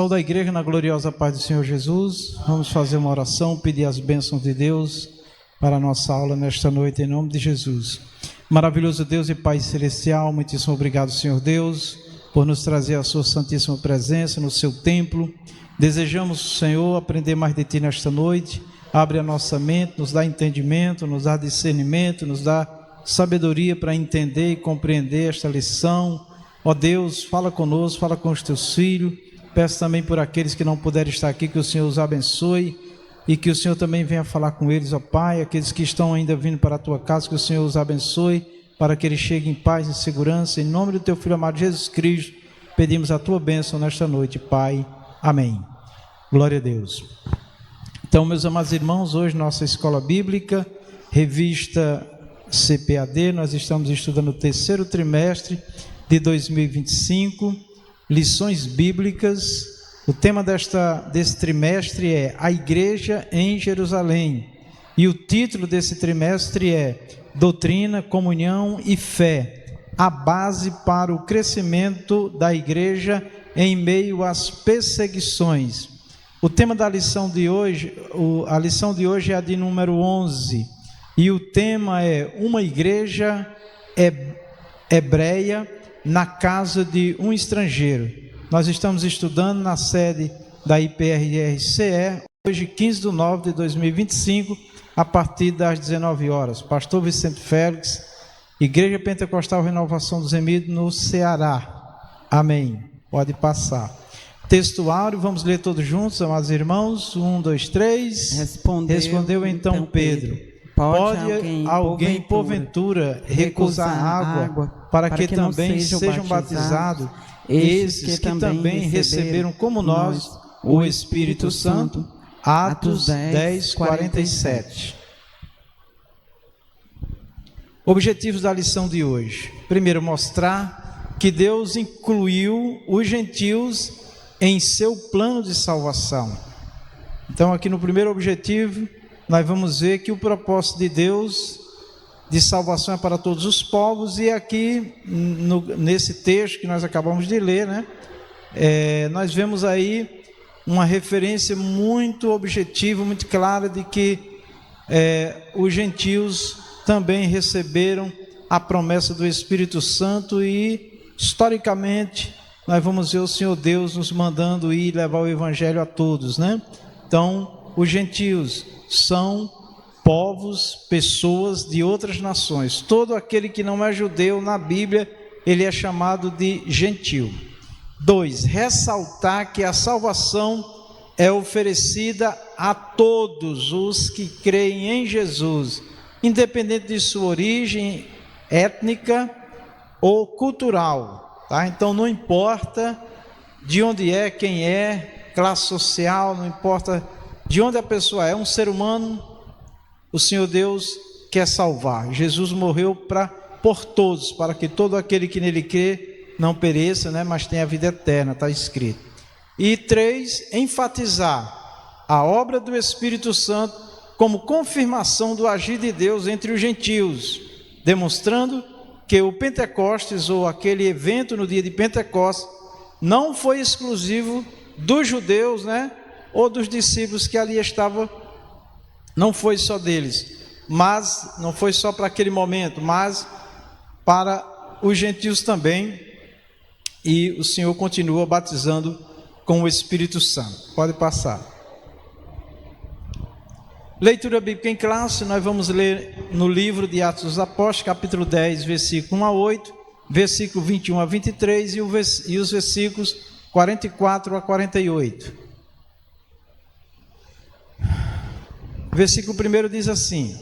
Saúde a igreja na gloriosa paz do Senhor Jesus. Vamos fazer uma oração, pedir as bênçãos de Deus para a nossa aula nesta noite, em nome de Jesus. Maravilhoso Deus e Pai Celestial, muitíssimo obrigado, Senhor Deus, por nos trazer a sua santíssima presença no seu templo. Desejamos, Senhor, aprender mais de Ti nesta noite. Abre a nossa mente, nos dá entendimento, nos dá discernimento, nos dá sabedoria para entender e compreender esta lição. Ó Deus, fala conosco, fala com os Teus filhos. Peço também por aqueles que não puderem estar aqui, que o Senhor os abençoe e que o Senhor também venha falar com eles, ó Pai. Aqueles que estão ainda vindo para a Tua casa, que o Senhor os abençoe, para que eles cheguem em paz e segurança. Em nome do Teu Filho amado Jesus Cristo, pedimos a Tua bênção nesta noite, Pai. Amém. Glória a Deus. Então, meus amados irmãos, hoje nossa escola bíblica, revista CPAD, nós estamos estudando o terceiro trimestre de 2025, lições bíblicas. O tema desse trimestre é a Igreja em Jerusalém, e o título desse trimestre é Doutrina, Comunhão e Fé, a base para o crescimento da Igreja em meio às perseguições. O tema da lição de hoje, a lição de hoje é a de número 11, e o tema é uma igreja hebreia na casa de um estrangeiro. Nós estamos estudando na sede da IPRRCE, hoje 15/9/2025, a partir das 19 horas. Pastor Vicente Félix, Igreja Pentecostal Renovação dos Emidos, no Ceará. Amém. Pode passar. Textuário, vamos ler todos juntos, amados irmãos. 1, 2, 3. Respondeu então Pedro: Pode alguém porventura recusar água para que também sejam batizados esses que também receberam como nós o Espírito Santo? Atos 10, 47. Objetivos da lição de hoje. Primeiro, mostrar que Deus incluiu os gentios em seu plano de salvação. Então, aqui no primeiro objetivo, nós vamos ver que o propósito de Deus de salvação é para todos os povos. E aqui, nesse texto que nós acabamos de ler, nós vemos aí uma referência muito objetiva, muito clara de que os gentios também receberam a promessa do Espírito Santo e, historicamente, nós vamos ver o Senhor Deus nos mandando ir levar o Evangelho a todos, né? Então, os gentios são povos, pessoas de outras nações. Todo aquele que não é judeu na Bíblia, ele é chamado de gentil. 2. Ressaltar que a salvação é oferecida a todos os que creem em Jesus, independente de sua origem étnica ou cultural, tá? Então não importa de onde é, quem é, classe social, não importa de onde a pessoa é, um ser humano, o Senhor Deus quer salvar. Jesus morreu por todos, para que todo aquele que nele crê não pereça, mas tenha a vida eterna, está escrito. E 3, enfatizar a obra do Espírito Santo como confirmação do agir de Deus entre os gentios, demonstrando que o Pentecostes, ou aquele evento no dia de Pentecostes, não foi exclusivo dos judeus, ou dos discípulos que ali estavam. Não foi só deles, mas não foi só para aquele momento, mas para os gentios também. E o Senhor continua batizando com o Espírito Santo. Pode passar. Leitura bíblica em classe, nós vamos ler no livro de Atos dos Apóstolos, capítulo 10, versículo 1 a 8, versículo 21 a 23 e os versículos 44 a 48. Versículo 1 diz assim: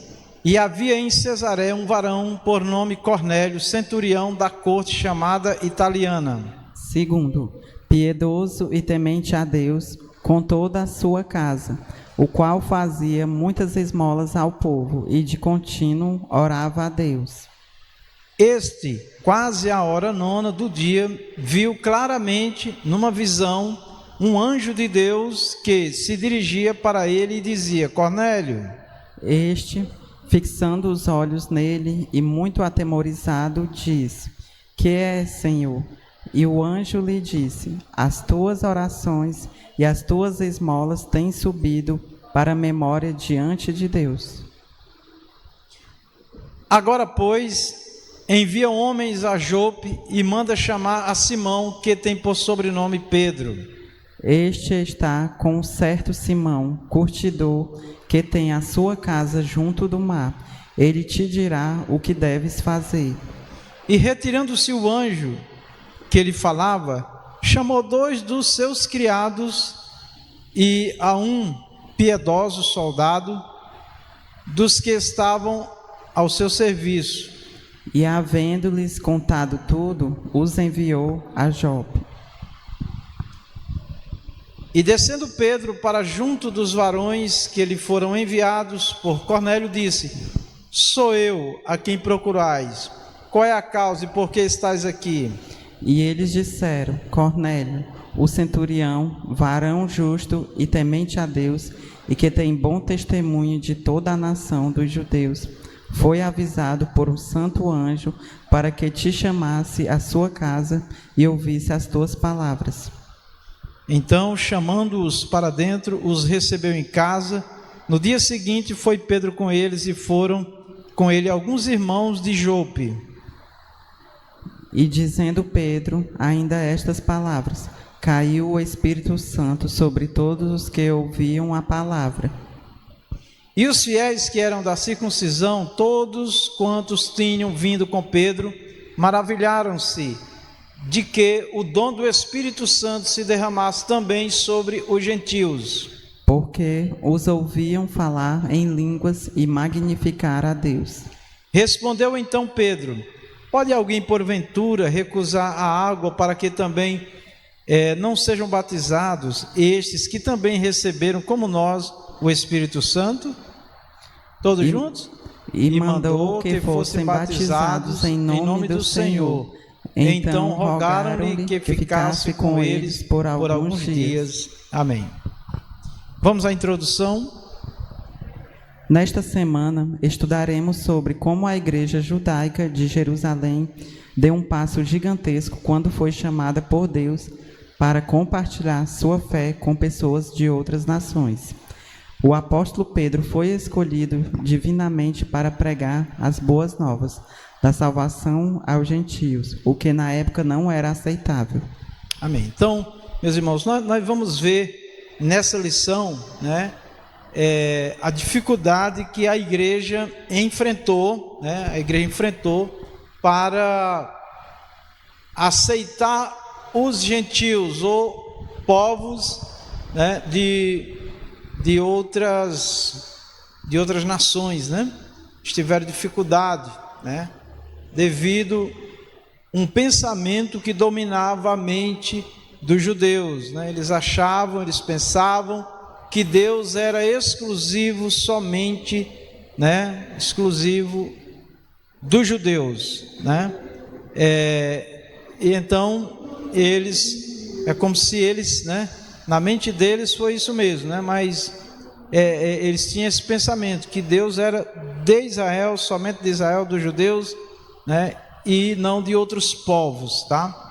E havia em Cesareia um varão por nome Cornélio, centurião da corte chamada Italiana. 2, piedoso e temente a Deus, com toda a sua casa, o qual fazia muitas esmolas ao povo, e de contínuo orava a Deus. Este, quase à hora 9 do dia, viu claramente, numa visão, um anjo de Deus que se dirigia para ele e dizia: Cornélio. Este, fixando os olhos nele e muito atemorizado, disse: Que é, Senhor? E o anjo lhe disse: as tuas orações e as tuas esmolas têm subido para a memória diante de Deus. Agora, pois, envia homens a Jope e manda chamar a Simão, que tem por sobrenome Pedro. Este está com um certo Simão, curtidor, que tem a sua casa junto do mar. Ele te dirá o que deves fazer. E retirando-se o anjo que ele falava, chamou 2 dos seus criados e a um piedoso soldado dos que estavam ao seu serviço. E havendo-lhes contado tudo, os enviou a Jope. E descendo Pedro para junto dos varões que lhe foram enviados por Cornélio, disse: sou eu a quem procurais. Qual é a causa e por que estais aqui? E eles disseram: Cornélio, o centurião, varão justo e temente a Deus, e que tem bom testemunho de toda a nação dos judeus, foi avisado por um santo anjo para que te chamasse à sua casa e ouvisse as tuas palavras. Então, chamando-os para dentro, os recebeu em casa. No dia seguinte foi Pedro com eles, e foram com ele alguns irmãos de Jope. E dizendo Pedro ainda estas palavras, caiu o Espírito Santo sobre todos os que ouviam a palavra. E os fiéis que eram da circuncisão, todos quantos tinham vindo com Pedro, maravilharam-se de que o dom do Espírito Santo se derramasse também sobre os gentios, porque os ouviam falar em línguas e magnificar a Deus. Respondeu então Pedro: pode alguém porventura recusar a água para que também não sejam batizados estes que também receberam como nós o Espírito Santo? Todos juntos? E mandou que fossem batizados em nome do Senhor. Então rogaram-lhe que ficasse com eles por alguns dias. Amém. Vamos à introdução. Nesta semana estudaremos sobre como a Igreja Judaica de Jerusalém deu um passo gigantesco quando foi chamada por Deus para compartilhar sua fé com pessoas de outras nações. O apóstolo Pedro foi escolhido divinamente para pregar as boas novas da salvação aos gentios, o que na época não era aceitável. Amém. Então, meus irmãos, nós vamos ver nessa lição, né, a dificuldade que a igreja enfrentou, para aceitar os gentios ou povos, né, de outras nações, né? Tiveram dificuldade, né? Devido a um pensamento que dominava a mente dos judeus, né? Eles pensavam que Deus era exclusivo somente, né? Exclusivo dos judeus, né? E então eles, é como se eles, né? Na mente deles foi isso mesmo, né? Mas eles tinham esse pensamento que Deus era de Israel, somente de Israel, dos judeus, né? E não de outros povos, tá?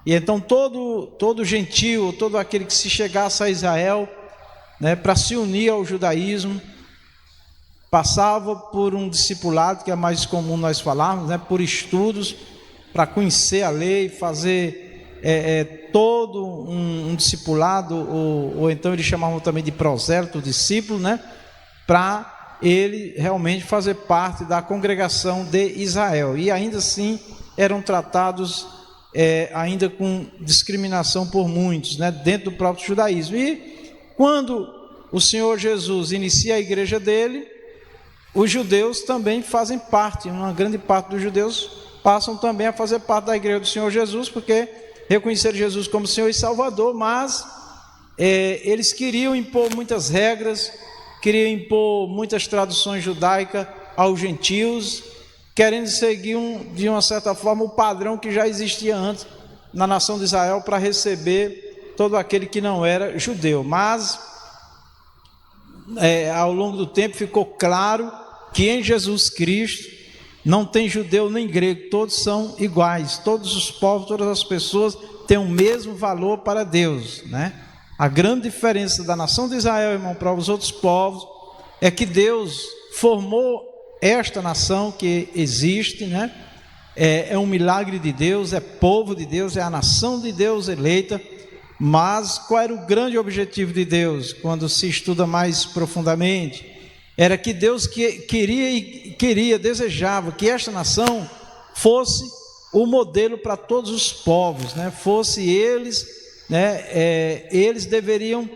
E então todo gentio, todo aquele que se chegasse a Israel, né, para se unir ao judaísmo, passava por um discipulado, que é mais comum nós falarmos, né, por estudos, para conhecer a lei, fazer todo um discipulado, ou então eles chamavam também de prosélito, discípulo, né, para ele realmente fazer parte da congregação de Israel. E ainda assim eram tratados ainda com discriminação por muitos, né, dentro do próprio judaísmo. E quando o Senhor Jesus inicia a igreja dele, os judeus também fazem parte, uma grande parte dos judeus passam também a fazer parte da igreja do Senhor Jesus, porque reconheceram Jesus como Senhor e Salvador, mas eles queriam impor muitas regras, queriam impor muitas tradições judaicas aos gentios, querendo seguir de uma certa forma o padrão que já existia antes na nação de Israel para receber todo aquele que não era judeu. Mas ao longo do tempo ficou claro que em Jesus Cristo Não tem judeu nem grego, todos são iguais, todos os povos, todas as pessoas têm o mesmo valor para Deus, né? A grande diferença da nação de Israel, irmão, para os outros povos, é que Deus formou esta nação que existe, né? É um milagre de Deus, é povo de Deus, é a nação de Deus eleita. Mas qual era o grande objetivo de Deus, quando se estuda mais profundamente? Era que Deus desejava que esta nação fosse o modelo para todos os povos, né? Fosse eles, né? Eles deveriam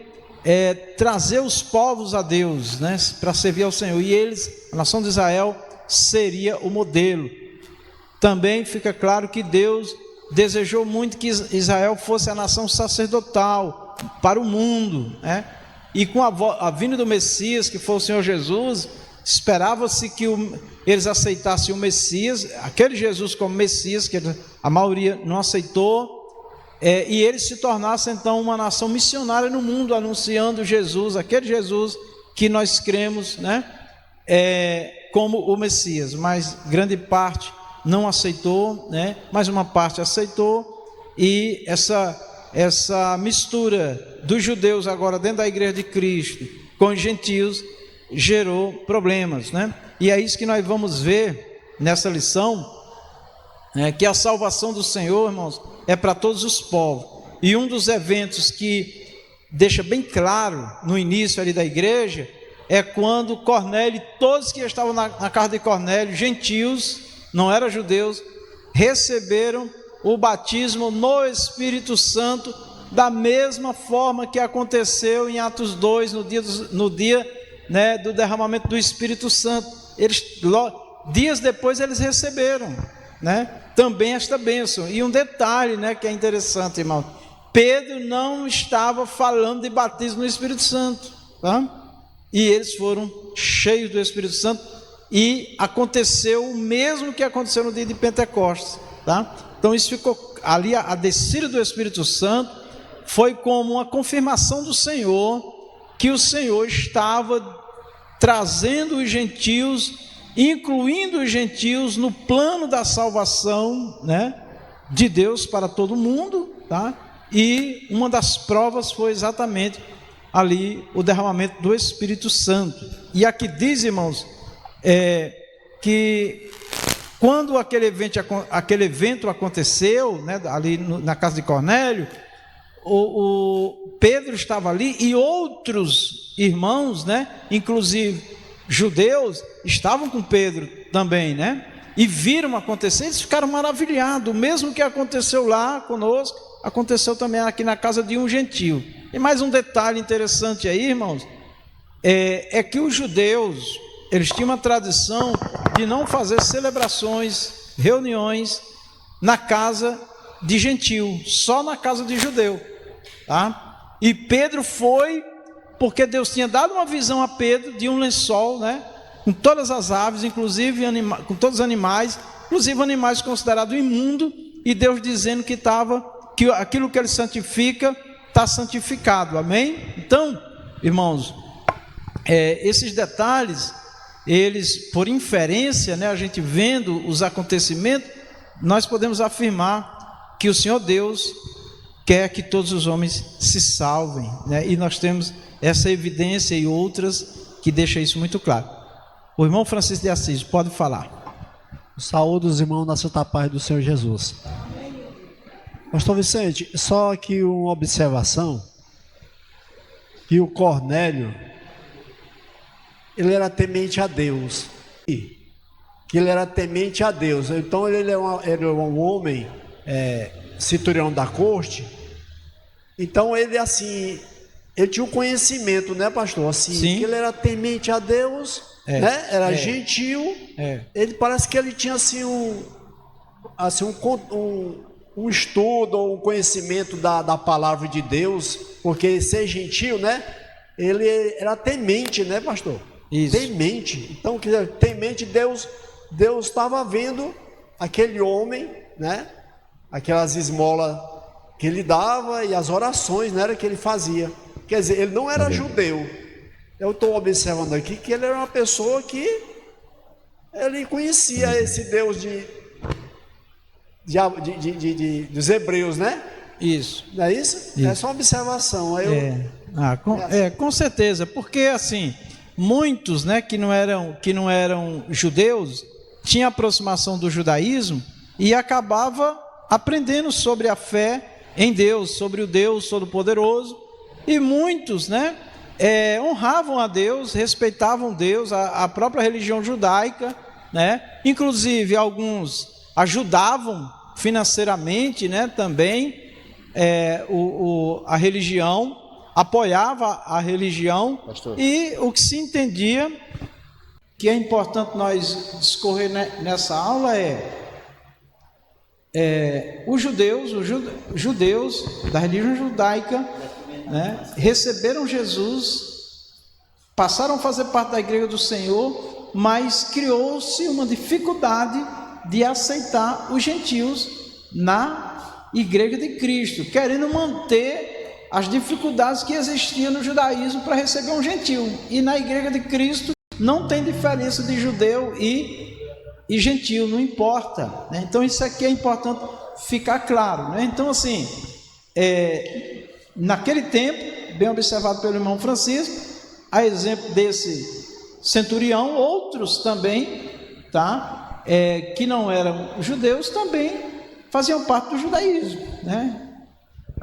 trazer os povos a Deus, né? Para servir ao Senhor, e eles, a nação de Israel, seria o modelo. Também fica claro que Deus desejou muito que Israel fosse a nação sacerdotal para o mundo, né? E com a vinda do Messias, que foi o Senhor Jesus, esperava-se que eles aceitassem o Messias, aquele Jesus como Messias, que a maioria não aceitou, e eles se tornassem então uma nação missionária no mundo, anunciando Jesus, aquele Jesus que nós cremos, né? Como o Messias. Mas grande parte não aceitou, né? Mas uma parte aceitou, e essa mistura dos judeus agora dentro da igreja de Cristo com os gentios gerou problemas, né? E é isso que nós vamos ver nessa lição, né? Que a salvação do Senhor, irmãos, é para todos os povos. E um dos eventos que deixa bem claro no início ali da igreja é quando Cornélio e todos que estavam na casa de Cornélio, gentios, não eram judeus, receberam o batismo no Espírito Santo, da mesma forma que aconteceu em Atos 2, no dia né, do derramamento do Espírito Santo. Dias depois eles receberam, né, também esta bênção. E um detalhe, né, que é interessante, irmão: Pedro não estava falando de batismo no Espírito Santo, tá? E eles foram cheios do Espírito Santo, e aconteceu o mesmo que aconteceu no dia de Pentecostes, tá? Então isso ficou ali, a descida do Espírito Santo foi como uma confirmação do Senhor, que o Senhor estava trazendo os gentios, incluindo os gentios no plano da salvação, né, de Deus para todo mundo, tá? E uma das provas foi exatamente ali o derramamento do Espírito Santo. E aqui diz, irmãos, que quando aquele evento aconteceu, né, ali na casa de Cornélio, o Pedro estava ali e outros irmãos, né, inclusive judeus, estavam com Pedro também, né, e viram acontecer. Eles ficaram maravilhados. O mesmo que aconteceu lá conosco, aconteceu também aqui na casa de um gentio. E mais um detalhe interessante aí, irmãos, é que os judeus, eles tinham uma tradição de não fazer celebrações, reuniões na casa de gentio, só na casa de judeu, tá? E Pedro foi, porque Deus tinha dado uma visão a Pedro de um lençol, né, com todas as aves, inclusive com todos os animais, inclusive animais considerados imundos, e Deus dizendo que aquilo que ele santifica está santificado, amém? Então, irmãos, esses detalhes, eles, por inferência, né, a gente vendo os acontecimentos, nós podemos afirmar que o Senhor Deus quer que todos os homens se salvem, né? E nós temos essa evidência e outras que deixam isso muito claro. O irmão Francisco de Assis pode falar. Saúde os irmãos na santa paz do Senhor Jesus. Pastor Vicente, só aqui uma observação, que o Cornélio, ele era temente a Deus, que ele era temente a Deus. Então ele era um homem, centurião da corte. Então ele assim, ele tinha um conhecimento, né, pastor? Assim, sim, que ele era temente a Deus, né? Era gentil. Ele parece que ele tinha assim um estudo ou um conhecimento da palavra de Deus, porque ser gentil, né? Ele era temente, né, pastor? Isso. Temente. Então, temente, Deus estava vendo aquele homem, né? Aquelas esmolas que ele dava e as orações, né, era que ele fazia. Quer dizer, ele não era judeu. Eu estou observando aqui que ele era uma pessoa que ele conhecia esse Deus dos hebreus, né? Isso. Não é isso? É só uma observação. Aí Com certeza, porque assim, muitos, né, que não eram judeus, tinham aproximação do judaísmo e acabava aprendendo sobre a fé em Deus, sobre o Deus Todo-Poderoso, e muitos, né, honravam a Deus, respeitavam Deus, a própria religião judaica, né, inclusive alguns ajudavam financeiramente, né, também a religião, apoiava a religião. Pastor. E o que se entendia, que é importante nós discorrer nessa aula, os judeus da religião judaica, né, receberam Jesus, passaram a fazer parte da igreja do Senhor, mas criou-se uma dificuldade de aceitar os gentios na igreja de Cristo, querendo manter as dificuldades que existiam no judaísmo para receber um gentil. E na igreja de Cristo não tem diferença de judeu e gentil, não importa, né? Então isso aqui é importante ficar claro, né? Então assim, naquele tempo, bem observado pelo irmão Francisco, a exemplo desse centurião, outros também, tá? Que não eram judeus também faziam parte do judaísmo, né?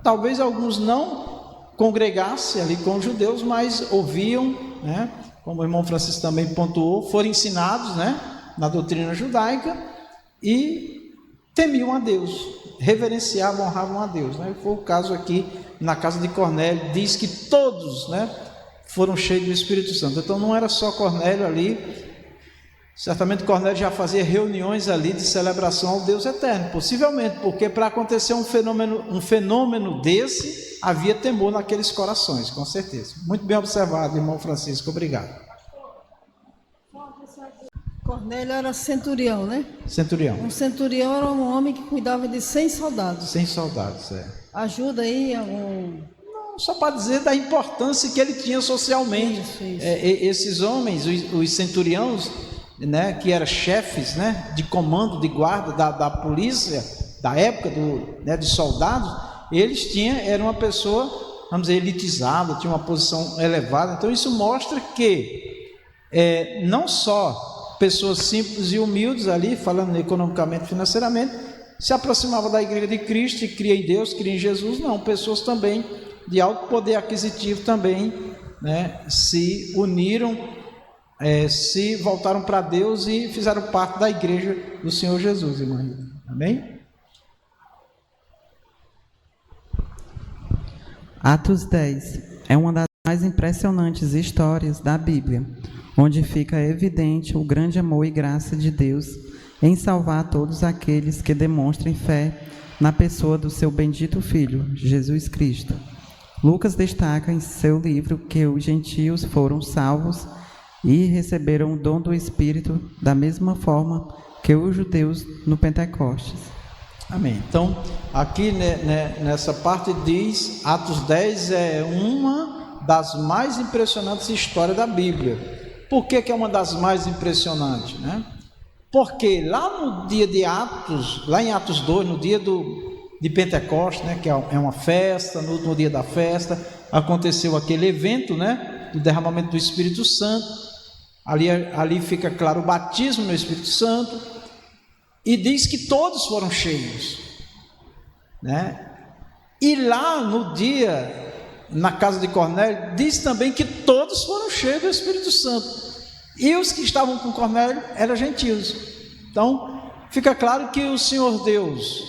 Talvez alguns não congregassem ali com os judeus, mas ouviam, né? Como o irmão Francisco também pontuou, foram ensinados, né, na doutrina judaica e temiam a Deus, reverenciavam, honravam a Deus, né? Foi o caso aqui na casa de Cornélio, diz que todos, né, foram cheios do Espírito Santo. Então não era só Cornélio ali, certamente Cornélio já fazia reuniões ali de celebração ao Deus eterno, possivelmente, porque para acontecer um fenômeno desse, havia temor naqueles corações, com certeza. Muito bem observado, irmão Francisco, obrigado. Cornélio era centurião, né? Centurião. Um centurião era um homem que cuidava de 100 soldados. 100 soldados, Ajuda aí algum... Só para dizer da importância que ele tinha socialmente. Isso. Esses homens, os centuriões, né, que eram chefes, né, de comando, de guarda da polícia, da época de soldados, eles eram uma pessoa, vamos dizer, elitizada, tinha uma posição elevada. Então isso mostra que não só pessoas simples e humildes ali, falando economicamente, financeiramente, se aproximavam da igreja de Cristo e cria em Deus, cria em Jesus. Não, pessoas também de alto poder aquisitivo também, né, se uniram, se voltaram para Deus e fizeram parte da igreja do Senhor Jesus, irmão. Amém? Atos 10 é uma das mais impressionantes histórias da Bíblia, onde fica evidente o grande amor e graça de Deus em salvar todos aqueles que demonstrem fé na pessoa do seu bendito Filho, Jesus Cristo. Lucas destaca em seu livro que os gentios foram salvos e receberam o dom do Espírito da mesma forma que os judeus no Pentecostes. Amém. Então, aqui nessa parte diz, Atos 10 é uma das mais impressionantes histórias da Bíblia. Por que é uma das mais impressionantes, né? Porque lá no dia de Atos, lá em Atos 2, no dia de Pentecostes, né, que é uma festa, no último dia da festa, aconteceu aquele evento, né, do derramamento do Espírito Santo. Ali fica claro o batismo no Espírito Santo, e diz que todos foram cheios, né? E lá no dia, na casa de Cornélio, diz também que todos foram cheios do Espírito Santo, e os que estavam com Cornélio eram gentios. Então fica claro que o Senhor Deus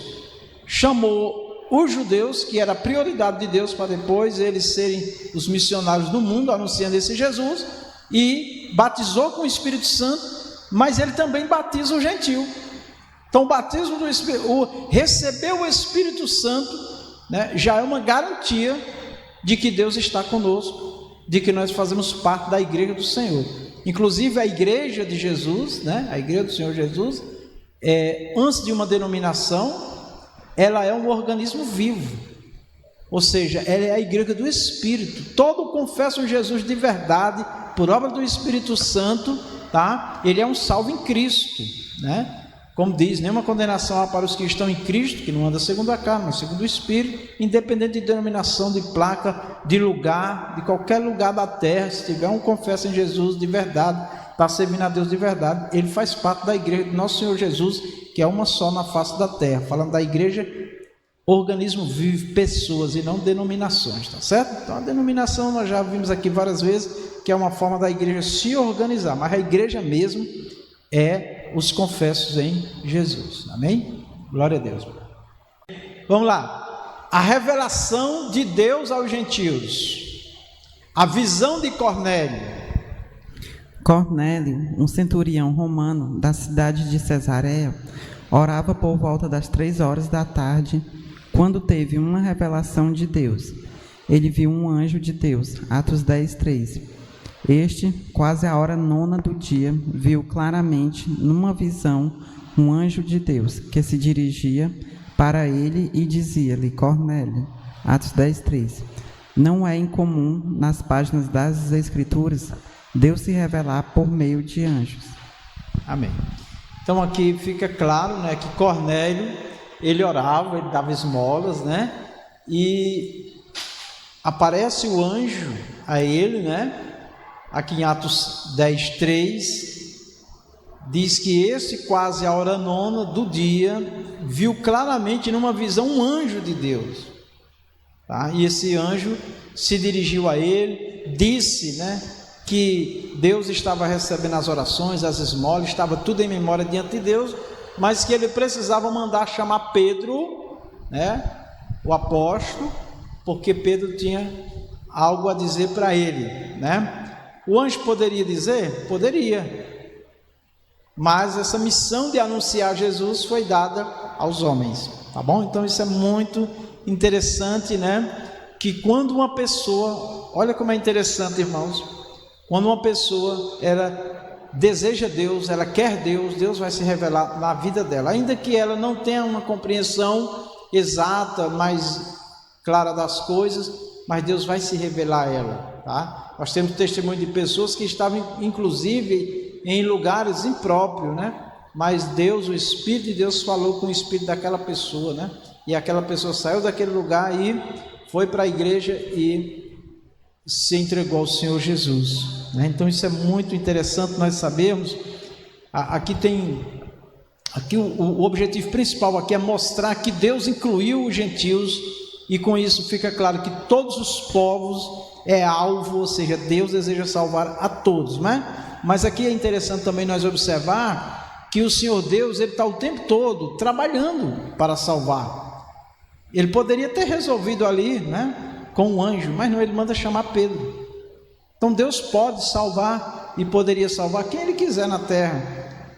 chamou os judeus, que era a prioridade de Deus para depois eles serem os missionários do mundo, anunciando esse Jesus, e batizou com o Espírito Santo, mas ele também batiza o gentio. Então o batismo do Espírito, receber o Espírito Santo, né, já é uma garantia de que Deus está conosco, de que nós fazemos parte da igreja do Senhor. Inclusive a igreja de Jesus, né, a igreja do Senhor Jesus, antes de uma denominação, ela é um organismo vivo. Ou seja, ela é a igreja do Espírito. Todos confessam Jesus de verdade, por obra do Espírito Santo, tá? Ele é um salvo em Cristo, né? Como diz, nenhuma condenação há para os que estão em Cristo, que não andam segundo a carne, mas segundo o Espírito, independente de denominação, de placa, de lugar, de qualquer lugar da terra. Se tiver um confessa em Jesus de verdade, está servindo a Deus de verdade, ele faz parte da igreja do nosso Senhor Jesus, que é uma só na face da terra. Falando da igreja, organismo vivo, pessoas e não denominações, tá certo? Então a denominação nós já vimos aqui várias vezes, que é uma forma da igreja se organizar, mas a igreja mesmo é os confessos em Jesus, amém? Glória a Deus. Vamos lá, a revelação de Deus aos gentios, a visão de Cornélio. Cornélio, um centurião romano da cidade de Cesareia, orava por volta das 3 da tarde, quando teve uma revelação de Deus. Ele viu um anjo de Deus, Atos 10:3. Este, quase à hora 9 do dia, viu claramente, numa visão, um anjo de Deus, que se dirigia para ele e dizia-lhe: Cornélio. Atos 10:3. Não é incomum, nas páginas das Escrituras, Deus se revelar por meio de anjos. Amém. Então aqui fica claro, né, que Cornélio, ele orava, ele dava esmolas, né, e aparece o anjo a ele, né. Aqui em Atos 10:3, diz que esse, quase a hora 9 do dia, viu claramente numa visão um anjo de Deus, tá? E esse anjo se dirigiu a ele, disse, né, que Deus estava recebendo as orações, as esmolas, estava tudo em memória diante de Deus, mas que ele precisava mandar chamar Pedro, né, o apóstolo, porque Pedro tinha algo a dizer para ele, né? O anjo poderia dizer? Poderia, mas essa missão de anunciar Jesus foi dada aos homens, tá bom? Então isso é muito interessante, né? Que quando uma pessoa, olha como é interessante, irmãos, quando uma pessoa, ela deseja Deus, ela quer Deus, Deus vai se revelar na vida dela, ainda que ela não tenha uma compreensão exata, mais clara das coisas, mas Deus vai se revelar a ela, tá? Nós temos testemunho de pessoas que estavam, inclusive, em lugares impróprios, né? Mas Deus, o Espírito de Deus falou com o Espírito daquela pessoa, né? E aquela pessoa saiu daquele lugar e foi para a igreja e se entregou ao Senhor Jesus, né? Então isso é muito interessante nós sabermos. Aqui o objetivo principal aqui é mostrar que Deus incluiu os gentios, e com isso fica claro que todos os povos é alvo, ou seja, Deus deseja salvar a todos, né? Mas aqui é interessante também nós observar que o Senhor Deus, ele está o tempo todo trabalhando para salvar. Ele poderia ter resolvido ali, né, com um anjo, mas não, ele manda chamar Pedro. Então Deus pode salvar e poderia salvar quem ele quiser na terra,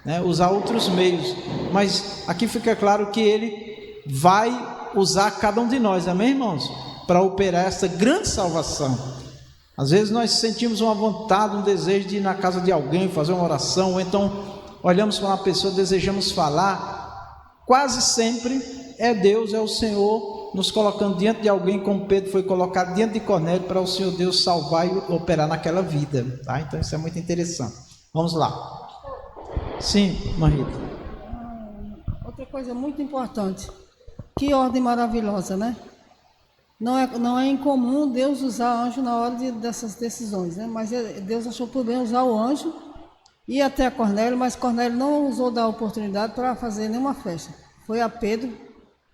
né, usar outros meios, mas aqui fica claro que ele vai usar cada um de nós, amém, irmãos? Para operar essa grande salvação. Às vezes nós sentimos uma vontade, um desejo de ir na casa de alguém, fazer uma oração, ou então olhamos para uma pessoa, desejamos falar. Quase sempre é Deus, é o Senhor nos colocando diante de alguém, como Pedro foi colocado diante de Cornélio, para o Senhor Deus salvar e operar naquela vida, tá? Então isso é muito interessante. Vamos lá. Sim, Marita. Outra coisa muito importante, que ordem maravilhosa, né? Não é incomum Deus usar anjo na hora dessas decisões, né? Mas Deus achou por bem usar o anjo, ir até Cornélio, mas Cornélio não usou da oportunidade para fazer nenhuma festa. Foi a Pedro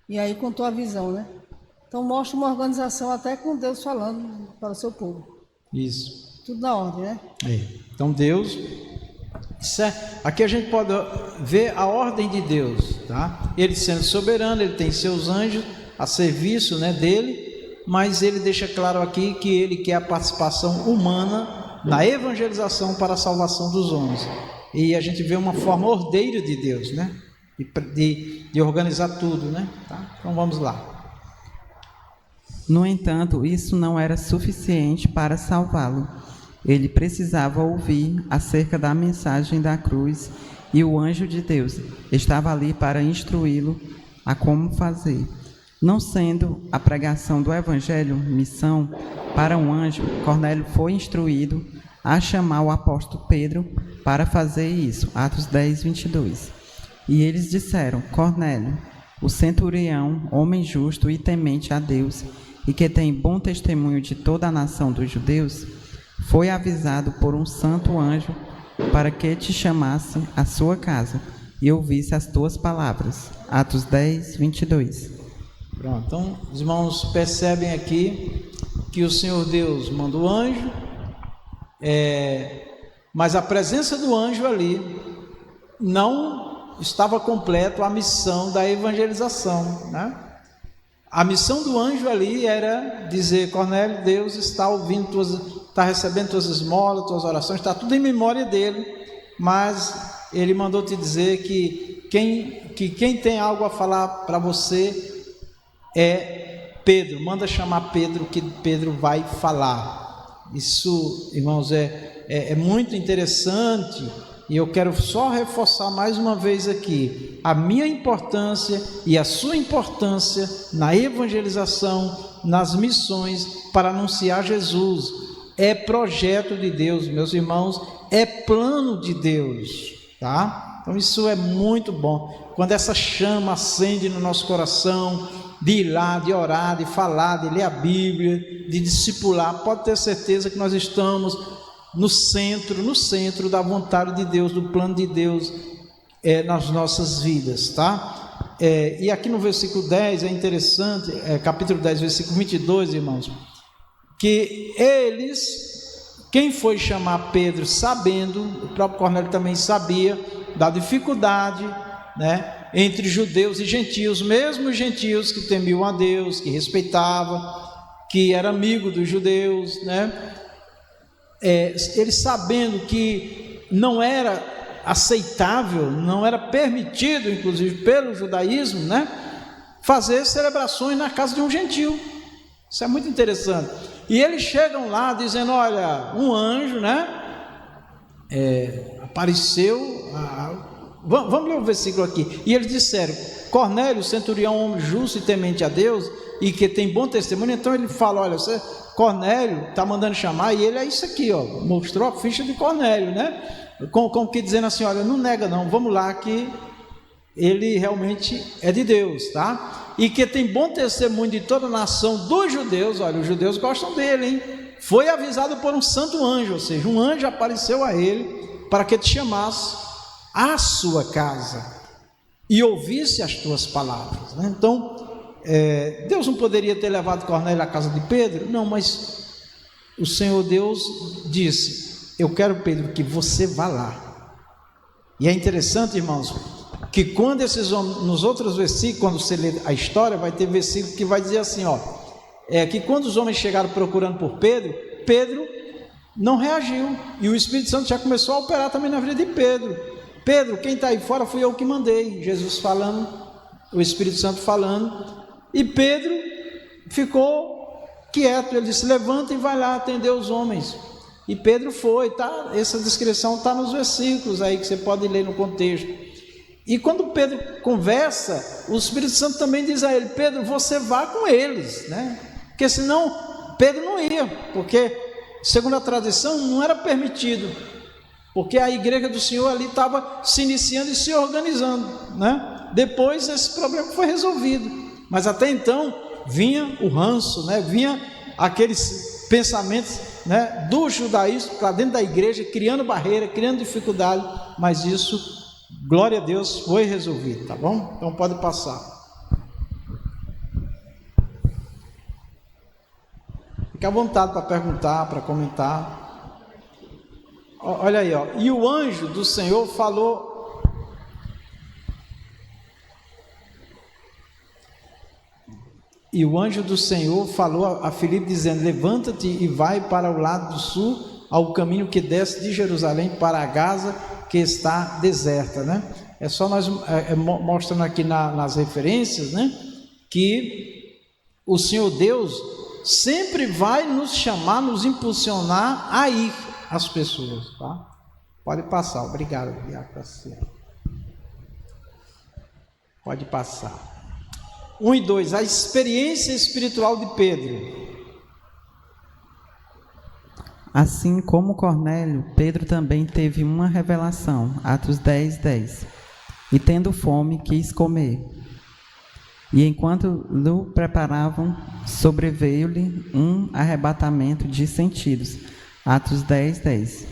e aí contou a visão, né? Então mostra uma organização até com Deus falando para o seu povo. Isso. Tudo na ordem, né? Então Deus, aqui a gente pode ver a ordem de Deus, tá? Ele sendo soberano, ele tem seus anjos a serviço, né, dele, mas ele deixa claro aqui que ele quer a participação humana na evangelização para a salvação dos homens. E a gente vê uma forma ordeira de Deus, né, de organizar tudo, né, tá? Então vamos lá. No entanto, isso não era suficiente para salvá-lo. Ele precisava ouvir acerca da mensagem da cruz, e o anjo de Deus estava ali para instruí-lo a como fazer. Não sendo a pregação do Evangelho missão para um anjo, Cornélio foi instruído a chamar o apóstolo Pedro para fazer isso. Atos 10, 22. E eles disseram: Cornélio, o centurião, homem justo e temente a Deus, e que tem bom testemunho de toda a nação dos judeus, foi avisado por um santo anjo para que te chamasse à sua casa e ouvisse as tuas palavras. Atos 10, 22. Pronto, então os irmãos percebem aqui que o Senhor Deus mandou anjo, mas a presença do anjo ali não estava completa a missão da evangelização, né? A missão do anjo ali era dizer: Cornélio, Deus está ouvindo está recebendo tuas esmolas, tuas orações, está tudo em memória dele, mas ele mandou te dizer que quem tem algo a falar para você é Pedro. Manda chamar Pedro, que Pedro vai falar. Isso, irmãos, é muito interessante, e eu quero só reforçar mais uma vez aqui a minha importância e a sua importância na evangelização, nas missões, para anunciar Jesus. É projeto de Deus, meus irmãos, é plano de Deus, tá? Então isso é muito bom, quando essa chama acende no nosso coração, de ir lá, de orar, de falar, de ler a Bíblia, de discipular. Pode ter certeza que nós estamos no centro da vontade de Deus, do plano de Deus nas nossas vidas, tá? E aqui no versículo 10 é interessante, capítulo 10, versículo 22, irmãos, que quem foi chamar Pedro, sabendo, o próprio Cornélio também sabia da dificuldade, né, entre judeus e gentios, mesmo gentios que temiam a Deus, que respeitavam, que era amigo dos judeus, né? Ele sabendo que não era aceitável, não era permitido, inclusive pelo judaísmo, né, fazer celebrações na casa de um gentio. Isso é muito interessante. E eles chegam lá dizendo: olha, um anjo, né, apareceu. Vamos ler o versículo aqui. E eles disseram: Cornélio, centurião, homem justo e temente a Deus, e que tem bom testemunho. Então ele fala: olha, Cornélio está mandando chamar, e ele é isso aqui, ó, mostrou a ficha de Cornélio, né? Com que dizendo assim: olha, não nega não, vamos lá que ele realmente é de Deus, tá? E que tem bom testemunho de toda a nação dos judeus. Olha, os judeus gostam dele, hein? Foi avisado por um santo anjo, ou seja, um anjo apareceu a ele para que te chamasse à sua casa e ouvisse as tuas palavras, né? Então, Deus não poderia ter levado Cornélio à casa de Pedro? Não, mas o Senhor Deus disse: eu quero, Pedro, que você vá lá. E é interessante, irmãos, que quando esses homens, nos outros versículos, quando você lê a história, vai ter versículo que vai dizer assim, ó, que quando os homens chegaram procurando por Pedro, Pedro não reagiu, e o Espírito Santo já começou a operar também na vida de Pedro. Pedro, quem está aí fora fui eu que mandei. Jesus falando, o Espírito Santo falando, e Pedro ficou quieto. Ele disse: levanta e vai lá atender os homens. E Pedro foi, tá? Essa descrição está nos versículos aí que você pode ler no contexto. E quando Pedro conversa, o Espírito Santo também diz a ele: Pedro, você vá com eles, né? Porque senão Pedro não ia, porque segundo a tradição não era permitido, porque a igreja do Senhor ali estava se iniciando e se organizando, né? Depois esse problema foi resolvido, mas até então vinha o ranço, né? Vinha aqueles pensamentos, né, do judaísmo para dentro da igreja, criando barreira, criando dificuldade, mas isso, glória a Deus, foi resolvido, tá bom? Então pode passar. Fique à vontade para perguntar, para comentar. Olha aí, ó. E o anjo do Senhor falou. E o anjo do Senhor falou a Filipe, dizendo: levanta-te e vai para o lado do sul, ao caminho que desce de Jerusalém para a Gaza, que está deserta, né? É só nós mostrando aqui nas referências, né, que o Senhor Deus sempre vai nos chamar, nos impulsionar a ir às pessoas, tá? Pode passar, obrigado. Pode passar. 1 e 2, a experiência espiritual de Pedro. Assim como Cornélio, Pedro também teve uma revelação, Atos 10, 10. E tendo fome, quis comer. E enquanto o preparavam, sobreveio-lhe um arrebatamento de sentidos, Atos 10, 10.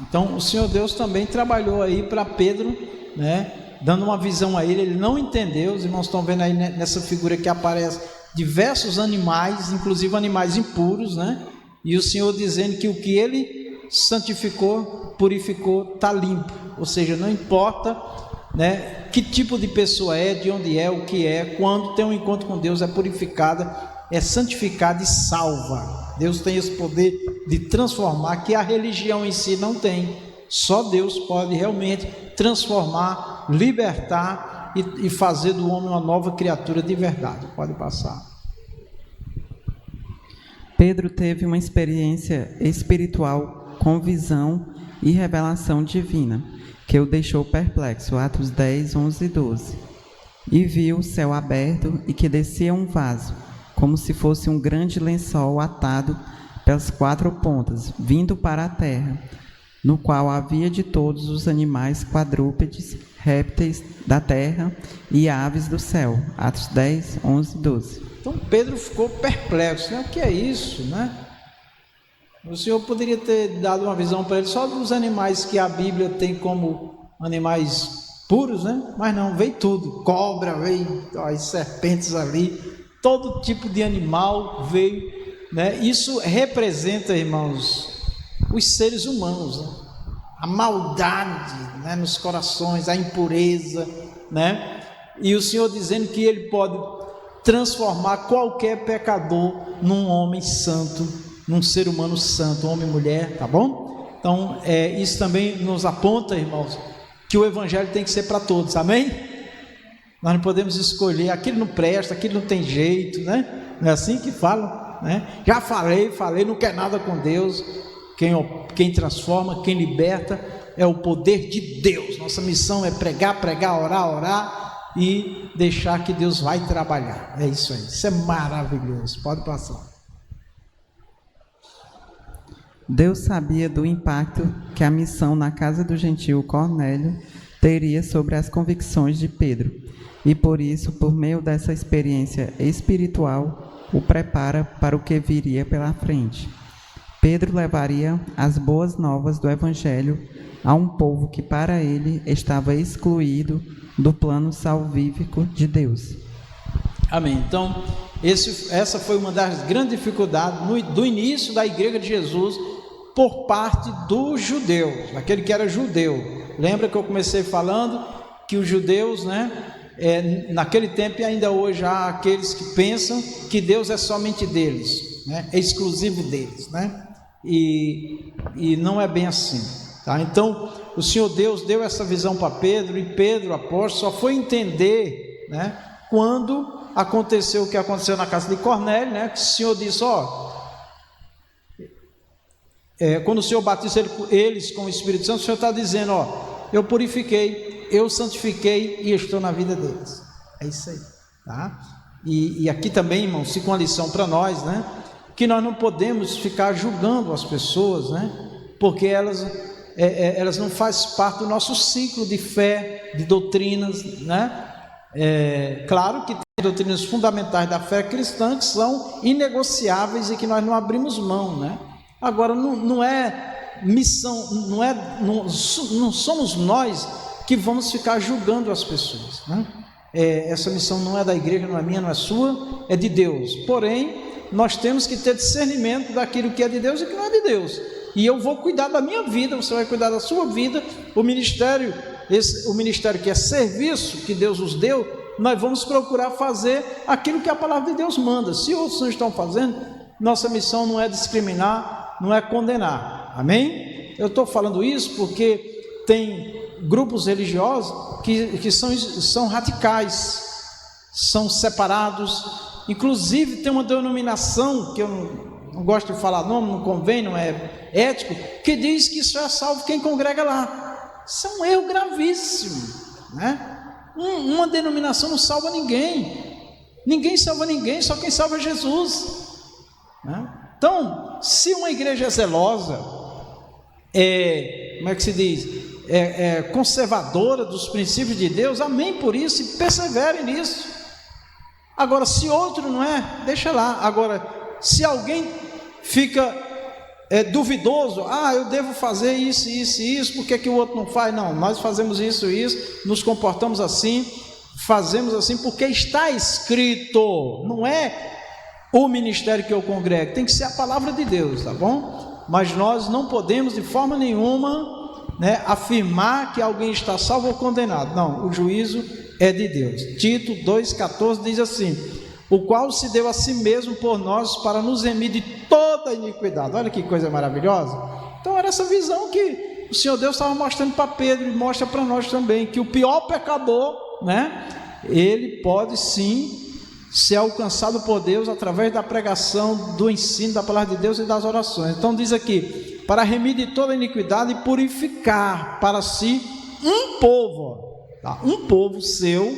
Então, o Senhor Deus também trabalhou aí para Pedro, né, dando uma visão a ele não entendeu. Os irmãos estão vendo aí nessa figura que aparece diversos animais, inclusive animais impuros, né? E o Senhor dizendo que o que ele santificou, purificou, está limpo. Ou seja, não importa, né, que tipo de pessoa é, de onde é, o que é, quando tem um encontro com Deus é purificada, é santificada e salva. Deus tem esse poder de transformar que a religião em si não tem. Só Deus pode realmente transformar, libertar e fazer do homem uma nova criatura de verdade. Pode passar. Pedro teve uma experiência espiritual com visão e revelação divina, que o deixou perplexo, Atos 10, 11 e 12. E viu o céu aberto e que descia um vaso, como se fosse um grande lençol atado pelas 4 pontas, vindo para a terra, no qual havia de todos os animais quadrúpedes, répteis da terra e aves do céu, Atos 10, 11 e 12. Então Pedro ficou perplexo, né? O que é isso, né? O Senhor poderia ter dado uma visão para ele só dos animais que a Bíblia tem como animais puros, né? Mas não, veio tudo, cobra, veio as serpentes ali, todo tipo de animal veio, né? Isso representa, irmãos, os seres humanos, né? A maldade, né, nos corações, a impureza, né? E o Senhor dizendo que Ele pode transformar qualquer pecador num homem santo, num ser humano santo, homem e mulher, tá bom? Então, isso também nos aponta, irmãos, que o Evangelho tem que ser para todos, amém? Nós não podemos escolher, aquilo não presta, aquilo não tem jeito, né? Não é assim que falam, né? Já falei, não quer nada com Deus. Quem transforma, quem liberta é o poder de Deus. Nossa missão é pregar, orar e deixar que Deus vai trabalhar. É isso aí, isso é maravilhoso. Pode passar. Deus sabia do impacto que a missão na casa do gentio Cornélio teria sobre as convicções de Pedro, e por isso, por meio dessa experiência espiritual, o prepara para o que viria pela frente. Pedro levaria as boas novas do Evangelho a um povo que para ele estava excluído do plano salvífico de Deus. Amém. Então, essa foi uma das grandes dificuldades do início da Igreja de Jesus por parte dos judeus, daquele que era judeu. Lembra que eu comecei falando que os judeus, né, naquele tempo e ainda hoje há aqueles que pensam que Deus é somente deles, né, é exclusivo deles, né? E não é bem assim, tá? Então o Senhor Deus deu essa visão para Pedro, e Pedro, apóstolo, só foi entender, né, quando aconteceu o que aconteceu na casa de Cornélio, né, que o Senhor disse, quando o Senhor batiza eles com o Espírito Santo, o Senhor está dizendo, eu purifiquei, eu santifiquei e estou na vida deles. É isso aí, tá? E aqui também, irmãos, fica uma lição para nós, né, que nós não podemos ficar julgando as pessoas, né, porque elas não fazem parte do nosso ciclo de fé, de doutrinas, né? Claro que tem doutrinas fundamentais da fé cristã que são inegociáveis e que nós não abrimos mão, né? Agora, não é missão, não somos nós que vamos ficar julgando as pessoas, né? Essa missão não é da igreja, não é minha, não é sua, é de Deus. Porém, nós temos que ter discernimento daquilo que é de Deus e que não é de Deus. E eu vou cuidar da minha vida, você vai cuidar da sua vida. O ministério que é serviço que Deus nos deu, nós vamos procurar fazer aquilo que a palavra de Deus manda. Se outros não estão fazendo, nossa missão não é discriminar, não é condenar. Amém? Eu estou falando isso porque tem grupos religiosos que são radicais, são separados. Inclusive tem uma denominação que eu não gosto de falar nome, não convém, não é ético, que diz que só é salvo quem congrega lá. Isso é um erro gravíssimo, né? Uma denominação não salva ninguém. Ninguém salva ninguém, só quem salva é Jesus, né? Então, se uma igreja é zelosa, como é que se diz? Conservadora dos princípios de Deus, amém por isso, e persevere nisso. Agora, se outro não é, deixa lá. Agora, se alguém fica duvidoso, eu devo fazer isso, isso e isso, por que o outro não faz? Não, nós fazemos isso e isso, nos comportamos assim, fazemos assim, porque está escrito. Não é o ministério que eu congrego, tem que ser a palavra de Deus, tá bom? Mas nós não podemos de forma nenhuma, né, afirmar que alguém está salvo ou condenado. Não, o juízo é de Deus. Tito 2,14 diz assim: o qual se deu a si mesmo por nós para nos remir de toda iniquidade. Olha que coisa maravilhosa. Então era essa visão que o Senhor Deus estava mostrando para Pedro, e mostra para nós também, que o pior pecador, né, ele pode sim ser alcançado por Deus através da pregação, do ensino da palavra de Deus e das orações. Então diz aqui: para remir de toda iniquidade e purificar para si um povo, tá? Um povo seu,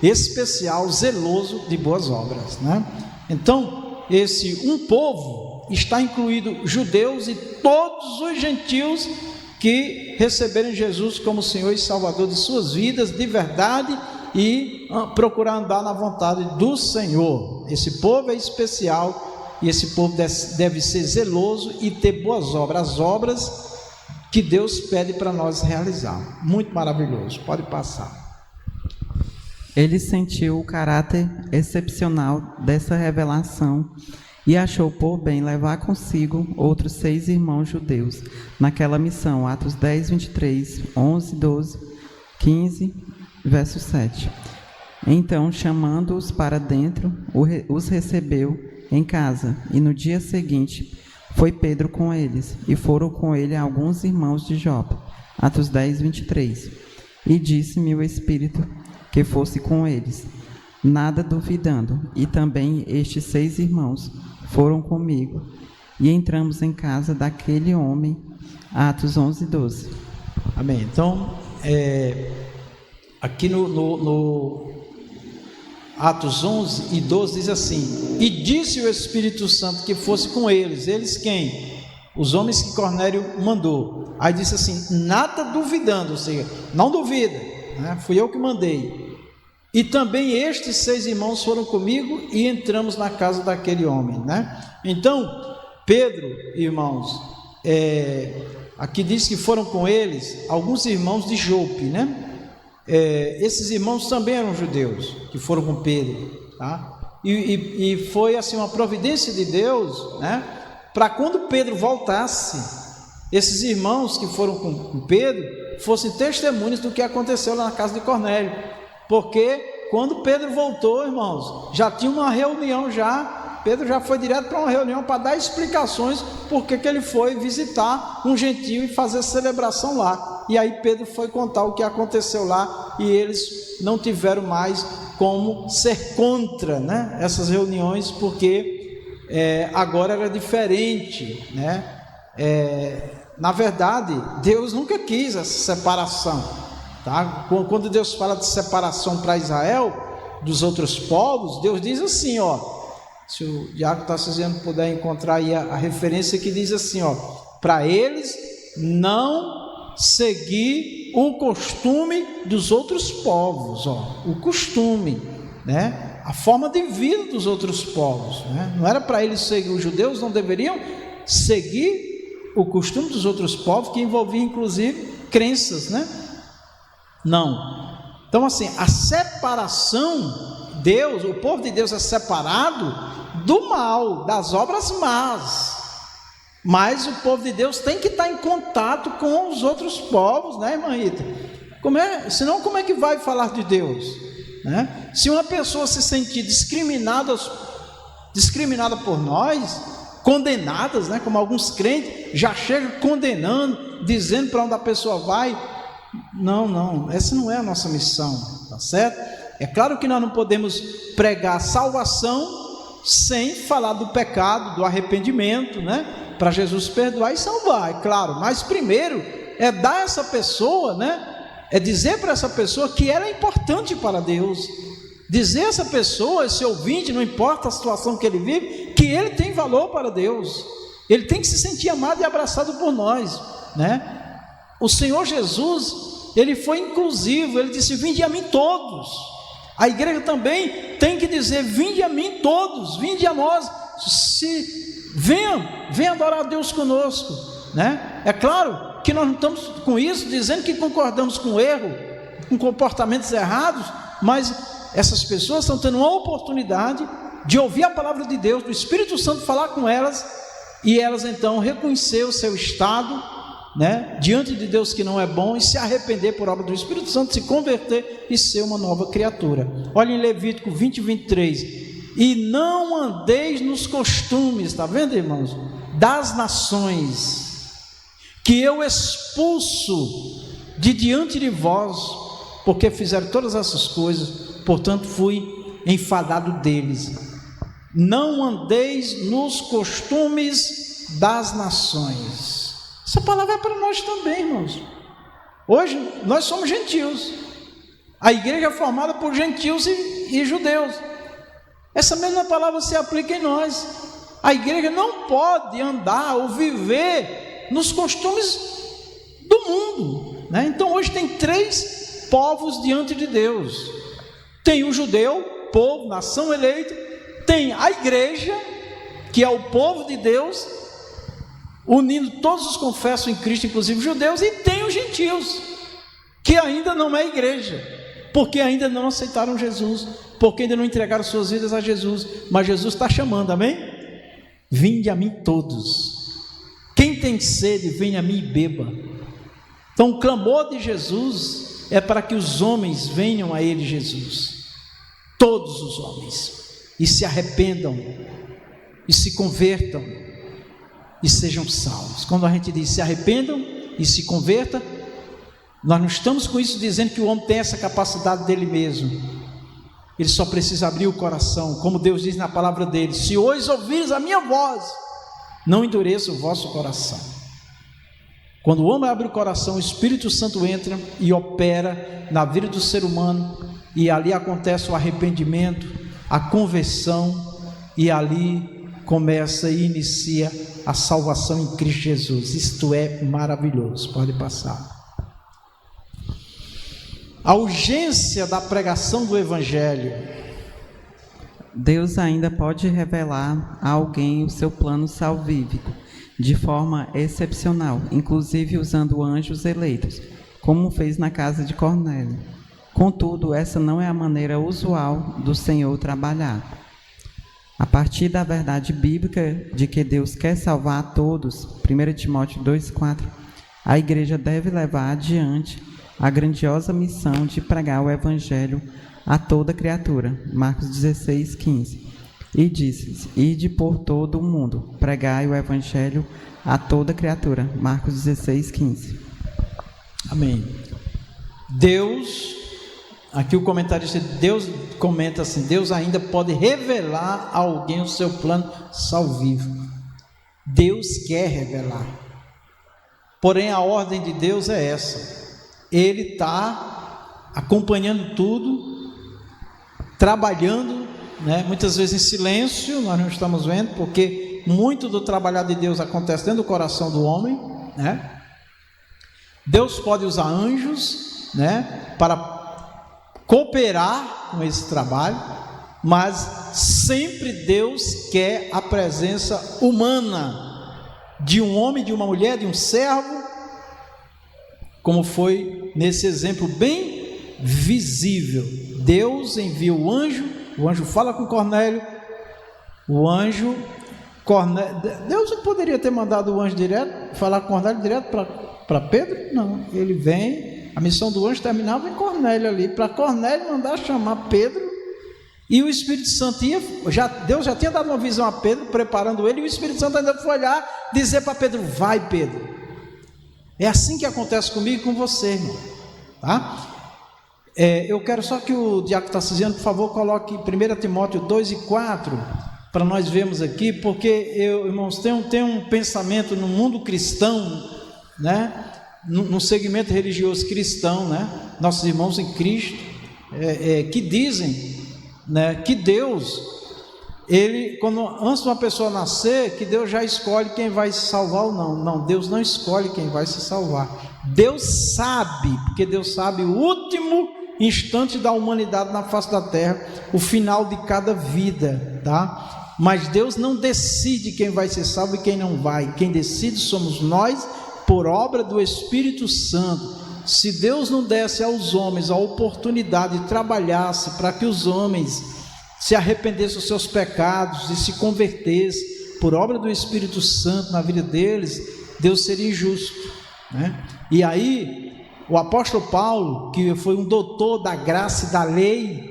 especial, zeloso de boas obras, né? Então, esse um povo está incluído judeus e todos os gentios que receberem Jesus como Senhor e Salvador de suas vidas, de verdade, e procurar andar na vontade do Senhor. Esse povo é especial, e esse povo deve ser zeloso e ter boas obras, as obras que Deus pede para nós realizar. Muito maravilhoso, pode passar. Ele sentiu o caráter excepcional dessa revelação e achou por bem levar consigo outros 6 irmãos judeus naquela missão. Atos 10, 23, 11, 12, 15, verso 7. Então, chamando-os para dentro, os recebeu em casa, e no dia seguinte foi Pedro com eles, e foram com ele alguns irmãos de Jope. Atos 10, 23. E disse-me o Espírito que fosse com eles, nada duvidando, e também estes 6 irmãos foram comigo, e entramos em casa daquele homem. Atos 11, 12. Amém. Então, aqui no Atos 11 e 12 diz assim: e disse o Espírito Santo que fosse com eles. Eles quem? Os homens que Cornélio mandou. Aí disse assim: nada duvidando, ou seja, não duvida, né? Fui eu que mandei. E também estes 6 irmãos foram comigo, e entramos na casa daquele homem, né? Então, Pedro, irmãos, aqui diz que foram com eles alguns irmãos de Jope, né? Esses irmãos também eram judeus, que foram com Pedro, tá? E foi assim uma providência de Deus, né? Para quando Pedro voltasse, esses irmãos que foram com Pedro fossem testemunhas do que aconteceu lá na casa de Cornélio, porque quando Pedro voltou, irmãos, já tinha uma reunião Pedro já foi direto para uma reunião para dar explicações porque que ele foi visitar um gentio e fazer celebração lá. E aí Pedro foi contar o que aconteceu lá, e eles não tiveram mais como ser contra, né, essas reuniões, porque agora era diferente, né? Na verdade, Deus nunca quis essa separação, tá? Quando Deus fala de separação para Israel dos outros povos, Deus diz assim, se o Diácono Tarcisiano puder encontrar aí a referência que diz assim, para eles não seguir o costume dos outros povos, o costume, né? A forma de vida dos outros povos, né? Não era para eles seguir, os judeus não deveriam seguir o costume dos outros povos, que envolvia inclusive crenças, né? Não. Então assim, a separação, Deus, o povo de Deus é separado do mal, das obras más, mas o povo de Deus tem que estar em contato com os outros povos, né, irmã Rita? Senão como é que vai falar de Deus, né? Se uma pessoa se sentir discriminada por nós, condenadas, né, como alguns crentes já chegam condenando, dizendo para onde a pessoa vai, não, essa não é a nossa missão, tá certo? É claro que nós não podemos pregar salvação sem falar do pecado, do arrependimento, né, para Jesus perdoar e salvar, é claro, mas primeiro é dar a essa pessoa, né, é dizer para essa pessoa que ela é importante para Deus, Dizer a essa pessoa, esse ouvinte, não importa a situação que ele vive, que ele tem valor para Deus. Ele tem que se sentir amado e abraçado por nós, né? O Senhor Jesus, ele foi inclusivo, ele disse: vinde a mim todos. A igreja também tem que dizer: vinde a mim todos, vinde a nós, venha adorar a Deus conosco, né? É claro que nós não estamos com isso dizendo que concordamos com o erro, com comportamentos errados, mas essas pessoas estão tendo uma oportunidade de ouvir a palavra de Deus, do Espírito Santo falar com elas, e elas então reconhecer o seu estado, né, diante de Deus que não é bom, e se arrepender por obra do Espírito Santo, se converter e ser uma nova criatura. Olha em Levítico 20, 23: e não andeis nos costumes, está vendo, irmãos, das nações, que eu expulso de diante de vós, porque fizeram todas essas coisas, portanto fui enfadado deles. Não andeis nos costumes das nações. Essa palavra é para nós também, irmãos. Hoje nós somos gentios, a igreja é formada por gentios e judeus. Essa mesma palavra se aplica em nós. A igreja não pode andar ou viver nos costumes do mundo, né? Então hoje tem 3 povos diante de Deus: tem o judeu, povo, nação eleita; tem a igreja, que é o povo de Deus, unindo todos os confessos em Cristo, inclusive judeus; e tem os gentios, que ainda não é igreja, porque ainda não aceitaram Jesus, porque ainda não entregaram suas vidas a Jesus. Mas Jesus está chamando, amém? Vinde a mim todos, quem tem sede, venha a mim e beba. Então o clamor de Jesus é para que os homens venham a Ele, Jesus, todos os homens, e se arrependam, e se convertam, e sejam salvos. Quando a gente diz se arrependam e se converta, nós não estamos com isso dizendo que o homem tem essa capacidade dele mesmo. Ele só precisa abrir o coração, como Deus diz na palavra dele: se hoje ouvires a minha voz, não endureça o vosso coração. Quando o homem abre o coração, o Espírito Santo entra e opera na vida do ser humano, e ali acontece o arrependimento, a conversão, e ali começa e inicia a salvação em Cristo Jesus. Isto é maravilhoso. Pode passar. A urgência da pregação do Evangelho. Deus ainda pode revelar a alguém o seu plano salvífico de forma excepcional, inclusive usando anjos eleitos, como fez na casa de Cornélio. Contudo, essa não é a maneira usual do Senhor trabalhar. A partir da verdade bíblica de que Deus quer salvar a todos, 1 Timóteo 2,4, a igreja deve levar adiante a grandiosa missão de pregar o Evangelho a toda criatura, Marcos 16,15. E disse: ide por todo o mundo, pregai o Evangelho a toda criatura, Marcos 16,15. Amém. Deus, aqui o comentarista de Deus comenta assim: Deus ainda pode revelar a alguém o seu plano salvífico. Deus quer revelar, porém a ordem de Deus é essa. Ele está acompanhando tudo, trabalhando, né? Muitas vezes em silêncio, nós não estamos vendo, porque muito do trabalhar de Deus acontece dentro do coração do homem, né? Deus pode usar anjos, né, para cooperar com esse trabalho, mas sempre Deus quer a presença humana de um homem, de uma mulher, de um servo, como foi nesse exemplo bem visível. Deus envia o anjo fala com Cornélio, Deus não poderia ter mandado o anjo direto, falar com Cornélio direto para Pedro? Não, ele vem, a missão do anjo terminava em Cornélio ali, para Cornélio mandar chamar Pedro, e o Espírito Santo Deus já tinha dado uma visão a Pedro, preparando ele, e o Espírito Santo ainda foi olhar, dizer para Pedro: vai, Pedro. É assim que acontece comigo e com você, irmão, tá? Eu quero só que o diácono Tarcisiano, por favor, coloque 1 Timóteo 2:4 para nós vermos aqui, porque irmãos, tem um pensamento no mundo cristão, né, no segmento religioso cristão, né, nossos irmãos em Cristo, que dizem né, que Deus, antes de uma pessoa nascer, que Deus já escolhe quem vai se salvar ou não. Não, Deus não escolhe quem vai se salvar. Deus sabe, porque Deus sabe o último instante da humanidade na face da terra, o final de cada vida, tá? Mas Deus não decide quem vai ser salvo e quem não vai. Quem decide somos nós, por obra do Espírito Santo. Se Deus não desse aos homens a oportunidade de trabalhasse para que os homens se arrependessem dos seus pecados e se convertessem por obra do Espírito Santo na vida deles, Deus seria injusto, né? E aí o apóstolo Paulo, que foi um doutor da graça e da lei,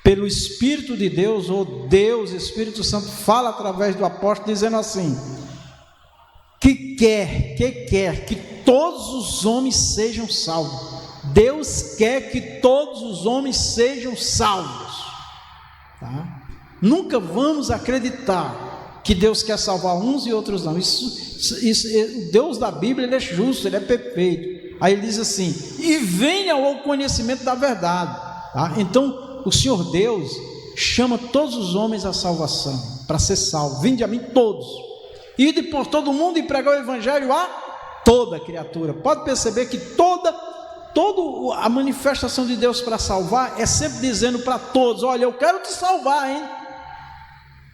pelo Espírito de Deus, ou Deus, Espírito Santo, fala através do apóstolo dizendo assim: que quer que todos os homens sejam salvos. Deus quer que todos os homens sejam salvos, tá? Nunca vamos acreditar que Deus quer salvar uns e outros não. O Deus da Bíblia, ele é justo, ele é perfeito. Aí ele diz assim: e venham ao conhecimento da verdade, tá? Então o Senhor Deus chama todos os homens à salvação, para ser salvo. Vinde a mim todos, ide por todo mundo e pregar o evangelho a toda criatura. Pode perceber que toda a manifestação de Deus para salvar é sempre dizendo para todos: olha, eu quero te salvar, hein?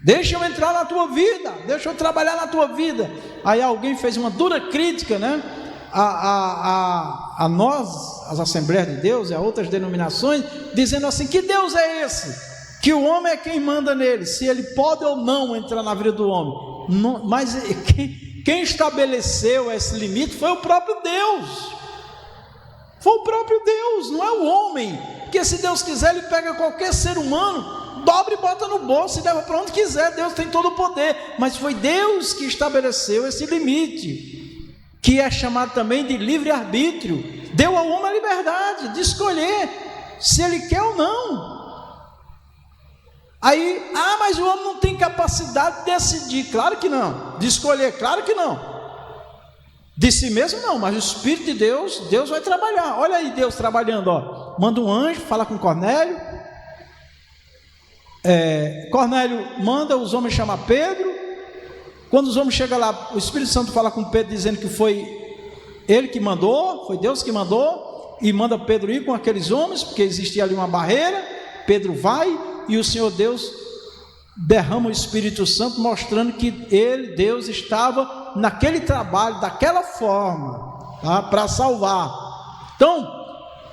Deixa eu entrar na tua vida, deixa eu trabalhar na tua vida. Aí alguém fez uma dura crítica, né, a nós, as Assembleias de Deus e a outras denominações, dizendo assim: que Deus é esse? Que o homem é quem manda nele, se ele pode ou não entrar na vida do homem. Não, mas quem estabeleceu esse limite foi o próprio Deus. Foi o próprio Deus, não é o homem. Porque se Deus quiser, ele pega qualquer ser humano, dobra e bota no bolso e leva para onde quiser. Deus tem todo o poder. Mas foi Deus que estabeleceu esse limite, que é chamado também de livre-arbítrio. Deu ao homem a liberdade de escolher se ele quer ou não. Aí, mas o homem não tem capacidade de decidir. Claro que não. De escolher, claro que não. De si mesmo não, mas o Espírito de Deus, Deus vai trabalhar. Olha aí Deus trabalhando, ó. Manda um anjo, fala com Cornélio. Cornélio manda os homens chamar Pedro. Quando os homens chegam lá, o Espírito Santo fala com Pedro, dizendo que foi ele que mandou, foi Deus que mandou, e manda Pedro ir com aqueles homens, porque existia ali uma barreira. Pedro vai, e o Senhor Deus derrama o Espírito Santo, mostrando que ele, Deus, estava naquele trabalho, daquela forma, tá? Para salvar. Então,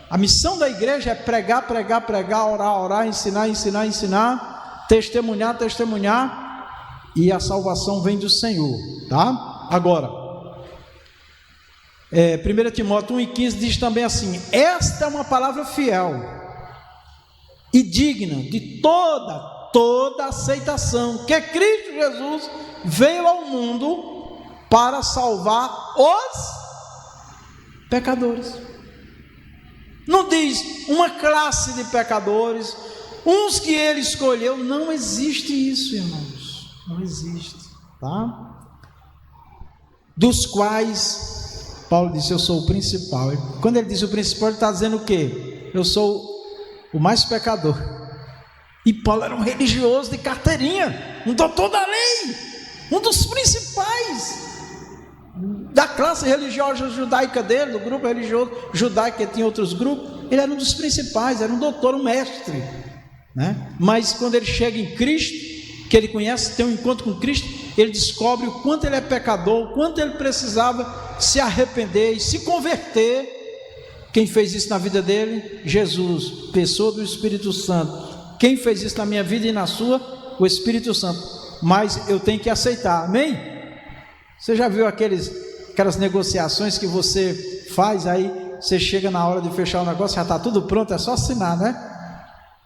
a missão da igreja é pregar, pregar, pregar, orar, orar, ensinar, ensinar, ensinar, testemunhar, testemunhar, e a salvação vem do Senhor, tá? Agora, 1 Timóteo 1,15 diz também assim: esta é uma palavra fiel e digna de toda aceitação, que Cristo Jesus veio ao mundo para salvar os pecadores. Não diz uma classe de pecadores, uns que ele escolheu. Não existe isso, irmãos, não existe, tá? Dos quais Paulo disse: eu sou o principal. Quando ele diz o principal, ele está dizendo o quê? Eu sou o mais pecador. E Paulo era um religioso de carteirinha, um doutor da lei, um dos principais da classe religiosa judaica dele, do grupo religioso judaico, que tinha outros grupos. Ele era um dos principais, era um doutor, um mestre, né? Mas quando ele chega em Cristo, que ele conhece, tem um encontro com Cristo, ele descobre o quanto ele é pecador, o quanto ele precisava se arrepender e se converter. Quem fez isso na vida dele? Jesus, pessoa do Espírito Santo. Quem fez isso na minha vida e na sua? O Espírito Santo. Mas eu tenho que aceitar, amém? Você já viu aquelas negociações que você faz, aí você chega na hora de fechar o negócio, já está tudo pronto, é só assinar, né?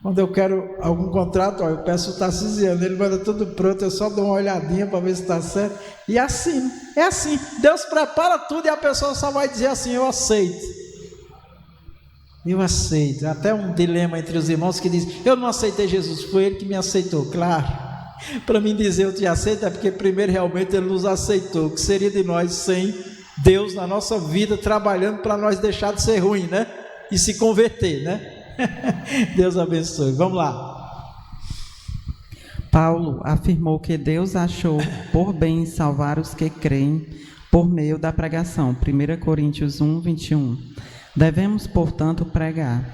Quando eu quero algum contrato, eu peço o Tarcisiano, ele manda tudo pronto, eu só dou uma olhadinha para ver se está certo, e assino. É assim, Deus prepara tudo e a pessoa só vai dizer assim: eu aceito. Eu aceito. Até um dilema entre os irmãos que diz: eu não aceitei Jesus, foi ele que me aceitou. Claro, para mim dizer eu te aceito é porque primeiro realmente ele nos aceitou. O que seria de nós sem Deus na nossa vida, trabalhando para nós deixar de ser ruim, né? E se converter, né? Deus abençoe. Vamos lá. Paulo afirmou que Deus achou por bem salvar os que creem por meio da pregação. 1 Coríntios 1, 21. Devemos, portanto, pregar.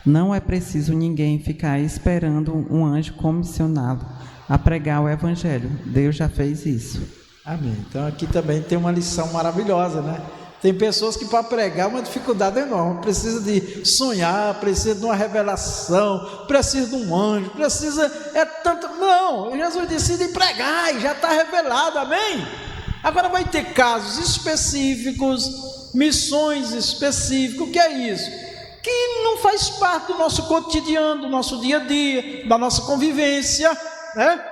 Não é preciso ninguém ficar esperando um anjo comissioná-lo a pregar o evangelho. Deus já fez isso. Amém. Então aqui também tem uma lição maravilhosa, né? Tem pessoas que para pregar é uma dificuldade enorme, precisa de sonhar, precisa de uma revelação, precisa de um anjo, não, Jesus decide pregar e já está revelado, amém? Agora vai ter casos específicos, missões específicas, o que é isso? Que não faz parte do nosso cotidiano, do nosso dia a dia, da nossa convivência, né?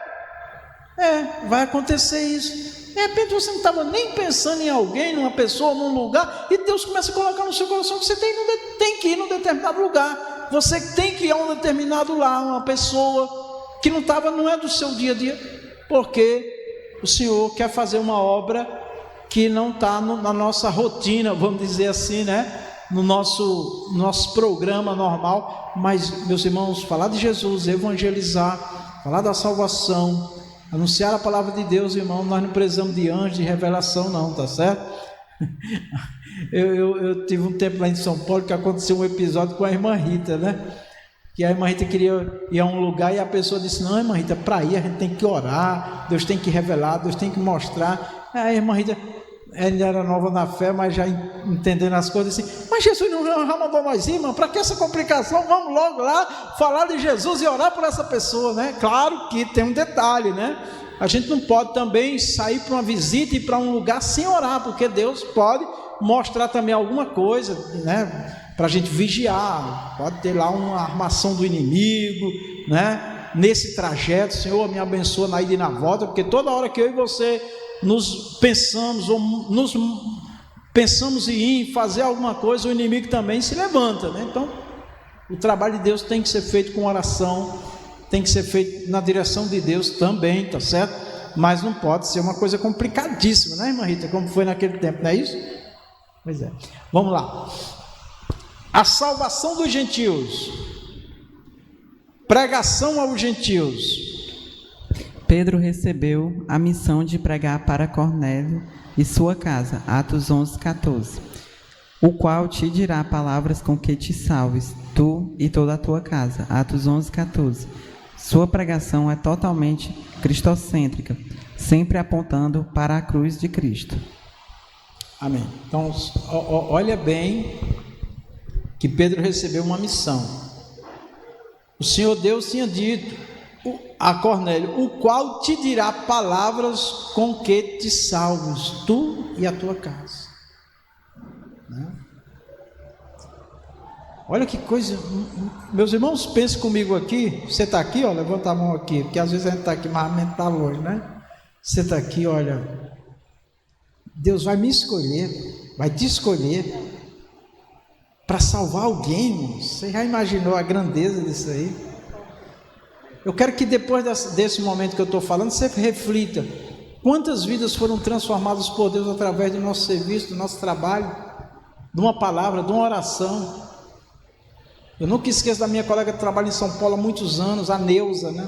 Vai acontecer isso. De repente você não estava nem pensando em alguém, numa pessoa, num lugar, e Deus começa a colocar no seu coração que você tem que ir num determinado lugar, você tem que ir a um determinado lar, uma pessoa que não é do seu dia a dia, porque o Senhor quer fazer uma obra que não está na nossa rotina, vamos dizer assim, né? No nosso programa normal. Mas, meus irmãos, falar de Jesus, evangelizar, falar da salvação, anunciar a palavra de Deus, irmão, nós não precisamos de anjo, de revelação não, tá certo? Eu tive um tempo lá em São Paulo que aconteceu um episódio com a irmã Rita, né? Que a irmã Rita queria ir a um lugar e a pessoa disse, não, irmã Rita, para ir a gente tem que orar, Deus tem que revelar, Deus tem que mostrar. Aí a irmã Rita, ela era nova na fé, mas já entendendo as coisas assim, mas Jesus não já mandou nós ir, irmão, para que essa complicação? Vamos logo lá falar de Jesus e orar por essa pessoa, né? Claro que tem um detalhe, né? A gente não pode também sair para uma visita e para um lugar sem orar, porque Deus pode mostrar também alguma coisa, né? Para a gente vigiar, pode ter lá uma armação do inimigo, né? Nesse trajeto, Senhor, me abençoa na ida e na volta, porque toda hora que eu e você nos pensamos em ir fazer alguma coisa, o inimigo também se levanta, né? Então, o trabalho de Deus tem que ser feito com oração, tem que ser feito na direção de Deus também, tá certo? Mas não pode ser uma coisa complicadíssima, né, irmã Rita? Como foi naquele tempo, não é isso? Pois é. Vamos lá. A salvação dos gentios. Pregação aos gentios. Pedro recebeu a missão de pregar para Cornélio e sua casa, Atos 11, 14, o qual te dirá palavras com que te salves, tu e toda a tua casa, Atos 11, 14. Sua pregação é totalmente cristocêntrica, sempre apontando para a cruz de Cristo. Amém. Então, olha bem que Pedro recebeu uma missão. O Senhor Deus tinha dito a Cornélio, o qual te dirá palavras com que te salves, tu e a tua casa, né? Olha que coisa, meus irmãos, pensem comigo aqui. Você está aqui, ó, levanta a mão aqui, porque às vezes a gente está aqui, mas a mente está longe, né? Você está aqui, olha, Deus vai me escolher, vai te escolher para salvar alguém, irmão. Você já imaginou a grandeza disso aí? Eu quero que depois desse momento que eu estou falando, você reflita. Quantas vidas foram transformadas por Deus através do nosso serviço, do nosso trabalho, de uma palavra, de uma oração. Eu nunca esqueço da minha colega que trabalha em São Paulo há muitos anos, a Neuza, né?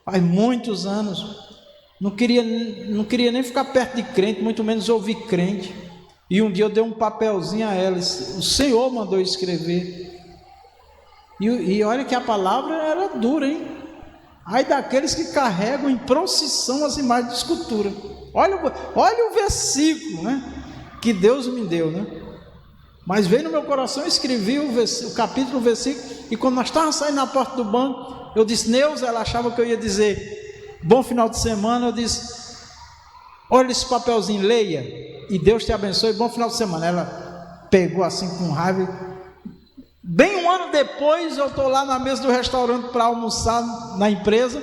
Faz muitos anos. Não queria nem ficar perto de crente, muito menos ouvir crente. E um dia eu dei um papelzinho a ela, o Senhor mandou escrever. E olha que a palavra era dura, hein? Ai daqueles que carregam em procissão as imagens de escultura. Olha o versículo, né? Que Deus me deu, né? Mas veio no meu coração, eu escrevi o capítulo, o versículo, e quando nós estávamos saindo na porta do banco, eu disse, Neuza, ela achava que eu ia dizer, bom final de semana, eu disse, olha esse papelzinho, leia, e Deus te abençoe, bom final de semana. Ela pegou assim com raiva. Bem um ano depois, eu estou lá na mesa do restaurante para almoçar na empresa,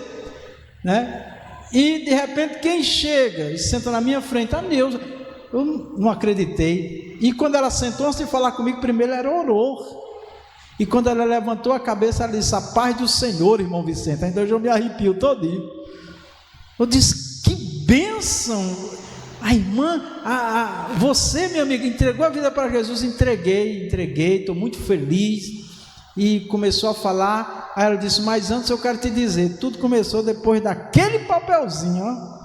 né? E de repente quem chega e senta na minha frente, a Neuza. Eu não acreditei. E quando ela sentou, antes de falar comigo, primeiro ela orou. E quando ela levantou a cabeça, ela disse, a paz do Senhor, irmão Vicente. Então eu me arrepio todinho. Eu disse, que bênção. A irmã, você, minha amiga, entregou a vida para Jesus. Entreguei, estou muito feliz. E começou a falar. Aí ela disse, mas antes eu quero te dizer, tudo começou depois daquele papelzinho, ó.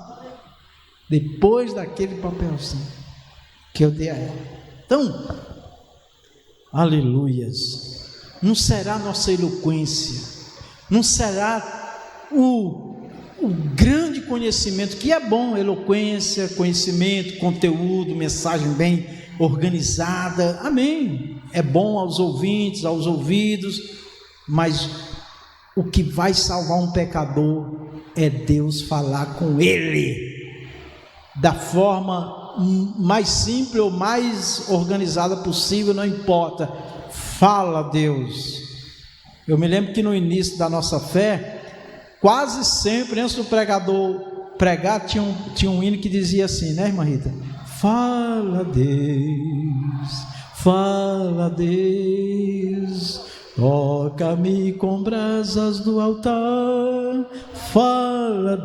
Depois daquele papelzinho que eu dei a ela. Então, aleluias, não será nossa eloquência, não será o grande conhecimento, que é bom, eloquência, conhecimento, conteúdo, mensagem bem organizada, amém, é bom aos ouvintes, aos ouvidos, mas o que vai salvar um pecador é Deus falar com ele, da forma mais simples ou mais organizada possível, não importa, fala Deus. Eu me lembro que no início da nossa fé, quase sempre, antes do pregador pregar, tinha um hino que dizia assim, né, irmã Rita? Fala Deus, toca-me com brasas do altar. Fala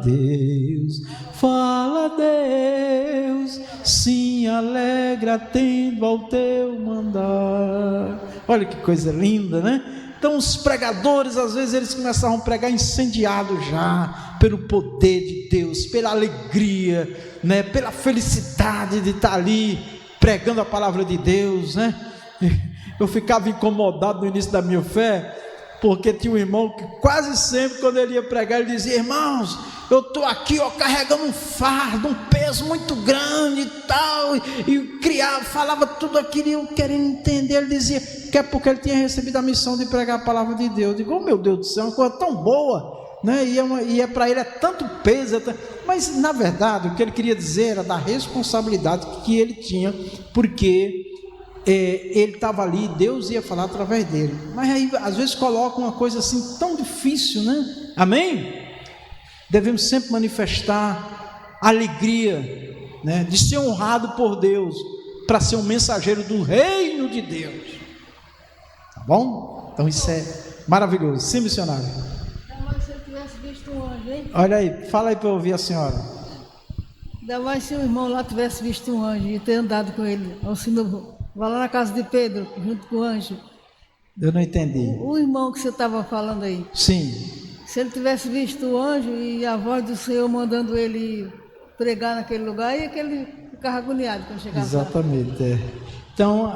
Deus, se alegra atendo ao teu mandar. Olha que coisa linda, né? Então os pregadores, às vezes eles começavam a pregar incendiados já, pelo poder de Deus, pela alegria, né? Pela felicidade de estar ali, pregando a palavra de Deus, né? Eu ficava incomodado no início da minha fé, porque tinha um irmão que quase sempre quando ele ia pregar, ele dizia, irmãos, eu estou aqui ó, carregando um fardo, um peso muito grande e tal, e falava tudo aquilo, e eu querendo entender, ele dizia, que é porque ele tinha recebido a missão de pregar a palavra de Deus. Eu digo, oh meu Deus do céu, uma coisa tão boa, né? E para ele é tanto peso, mas na verdade o que ele queria dizer era da responsabilidade que ele tinha, porque ele estava ali, Deus ia falar através dele, mas aí às vezes coloca uma coisa assim tão difícil, né? Amém? Devemos sempre manifestar alegria, né? De ser honrado por Deus, para ser um mensageiro do reino de Deus, tá bom? Então isso é maravilhoso, sim, missionário? Ainda mais se eu tivesse visto um anjo, hein? Olha aí, fala aí para eu ouvir a senhora. Ainda mais se o irmão lá tivesse visto um anjo e ter andado com ele, vai lá na casa de Pedro, junto com o anjo. Eu não entendi. O irmão que você estava falando aí. Sim. Se ele tivesse visto o anjo e a voz do Senhor mandando ele pregar naquele lugar, e ele ficava agoniado quando chegava. Exatamente, lá. Então,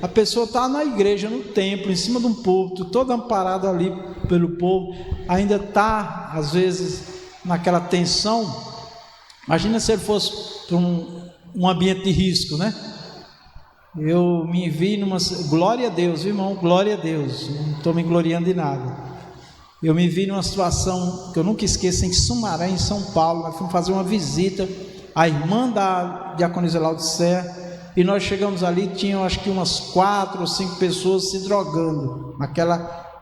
a pessoa está na igreja, no templo, em cima de um púlpito, todo amparado ali pelo povo, ainda está, às vezes, naquela tensão. Imagina se ele fosse para um ambiente de risco, né? Eu me vi numa... Glória a Deus, irmão, glória a Deus, não estou me gloriando de nada. Eu me vi numa situação que eu nunca esqueço, em Sumaré, em São Paulo. Nós fomos fazer uma visita à irmã da diaconisa Laudicea, e nós chegamos ali, tinham acho que umas 4 ou 5 pessoas se drogando,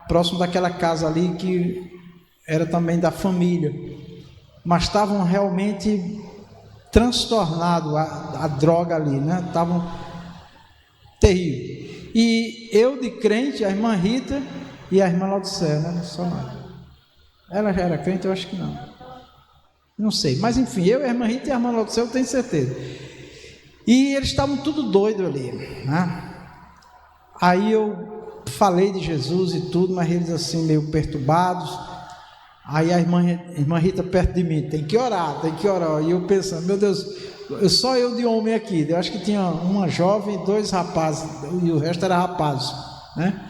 próximo daquela casa ali, que era também da família, mas estavam realmente transtornados, a droga ali, né? Estavam terrível. E eu de crente, a irmã Rita e a irmã Laudicea, né? Só ela já era crente, eu acho que não sei, mas enfim, eu, a irmã Rita e a irmã Laudicea, eu tenho certeza. E eles estavam tudo doidos ali, né? Aí eu falei de Jesus e tudo, mas eles assim meio perturbados. Aí a irmã Rita perto de mim, tem que orar. E eu pensando, meu Deus, só eu de homem aqui. Eu acho que tinha uma jovem e 2 rapazes, e o resto era rapaz, né?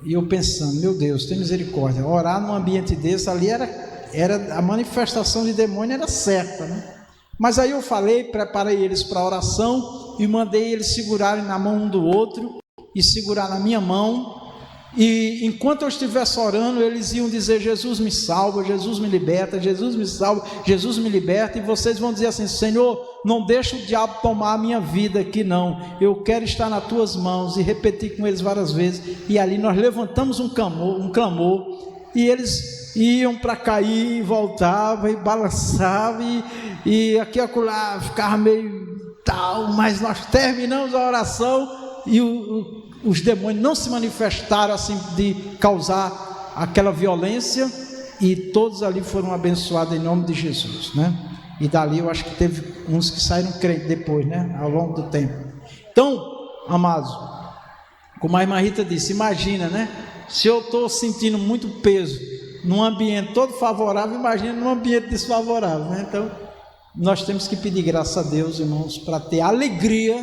E eu pensando, meu Deus, tem misericórdia. Orar num ambiente desse ali era a manifestação de demônio, era certa, né? Mas aí eu preparei eles para a oração e mandei eles segurarem na mão um do outro e segurar na minha mão. E enquanto eu estivesse orando, eles iam dizer: Jesus me salva, Jesus me liberta, Jesus me salva, Jesus me liberta. E vocês vão dizer assim: Senhor, não deixa o diabo tomar a minha vida aqui não, eu quero estar nas tuas mãos. E repetir com eles várias vezes. E ali nós levantamos um clamor, e eles iam para cair, voltavam e balançavam, e aqui e acolá ficava meio tal, mas nós terminamos a oração e os demônios não se manifestaram assim de causar aquela violência, e todos ali foram abençoados em nome de Jesus, né? E dali eu acho que teve uns que saíram crentes depois, né? Ao longo do tempo. Então, amados, como a irmã Rita disse, imagina, né? Se eu estou sentindo muito peso num ambiente todo favorável, imagina num ambiente desfavorável, né? Então, nós temos que pedir graça a Deus, irmãos, para ter alegria,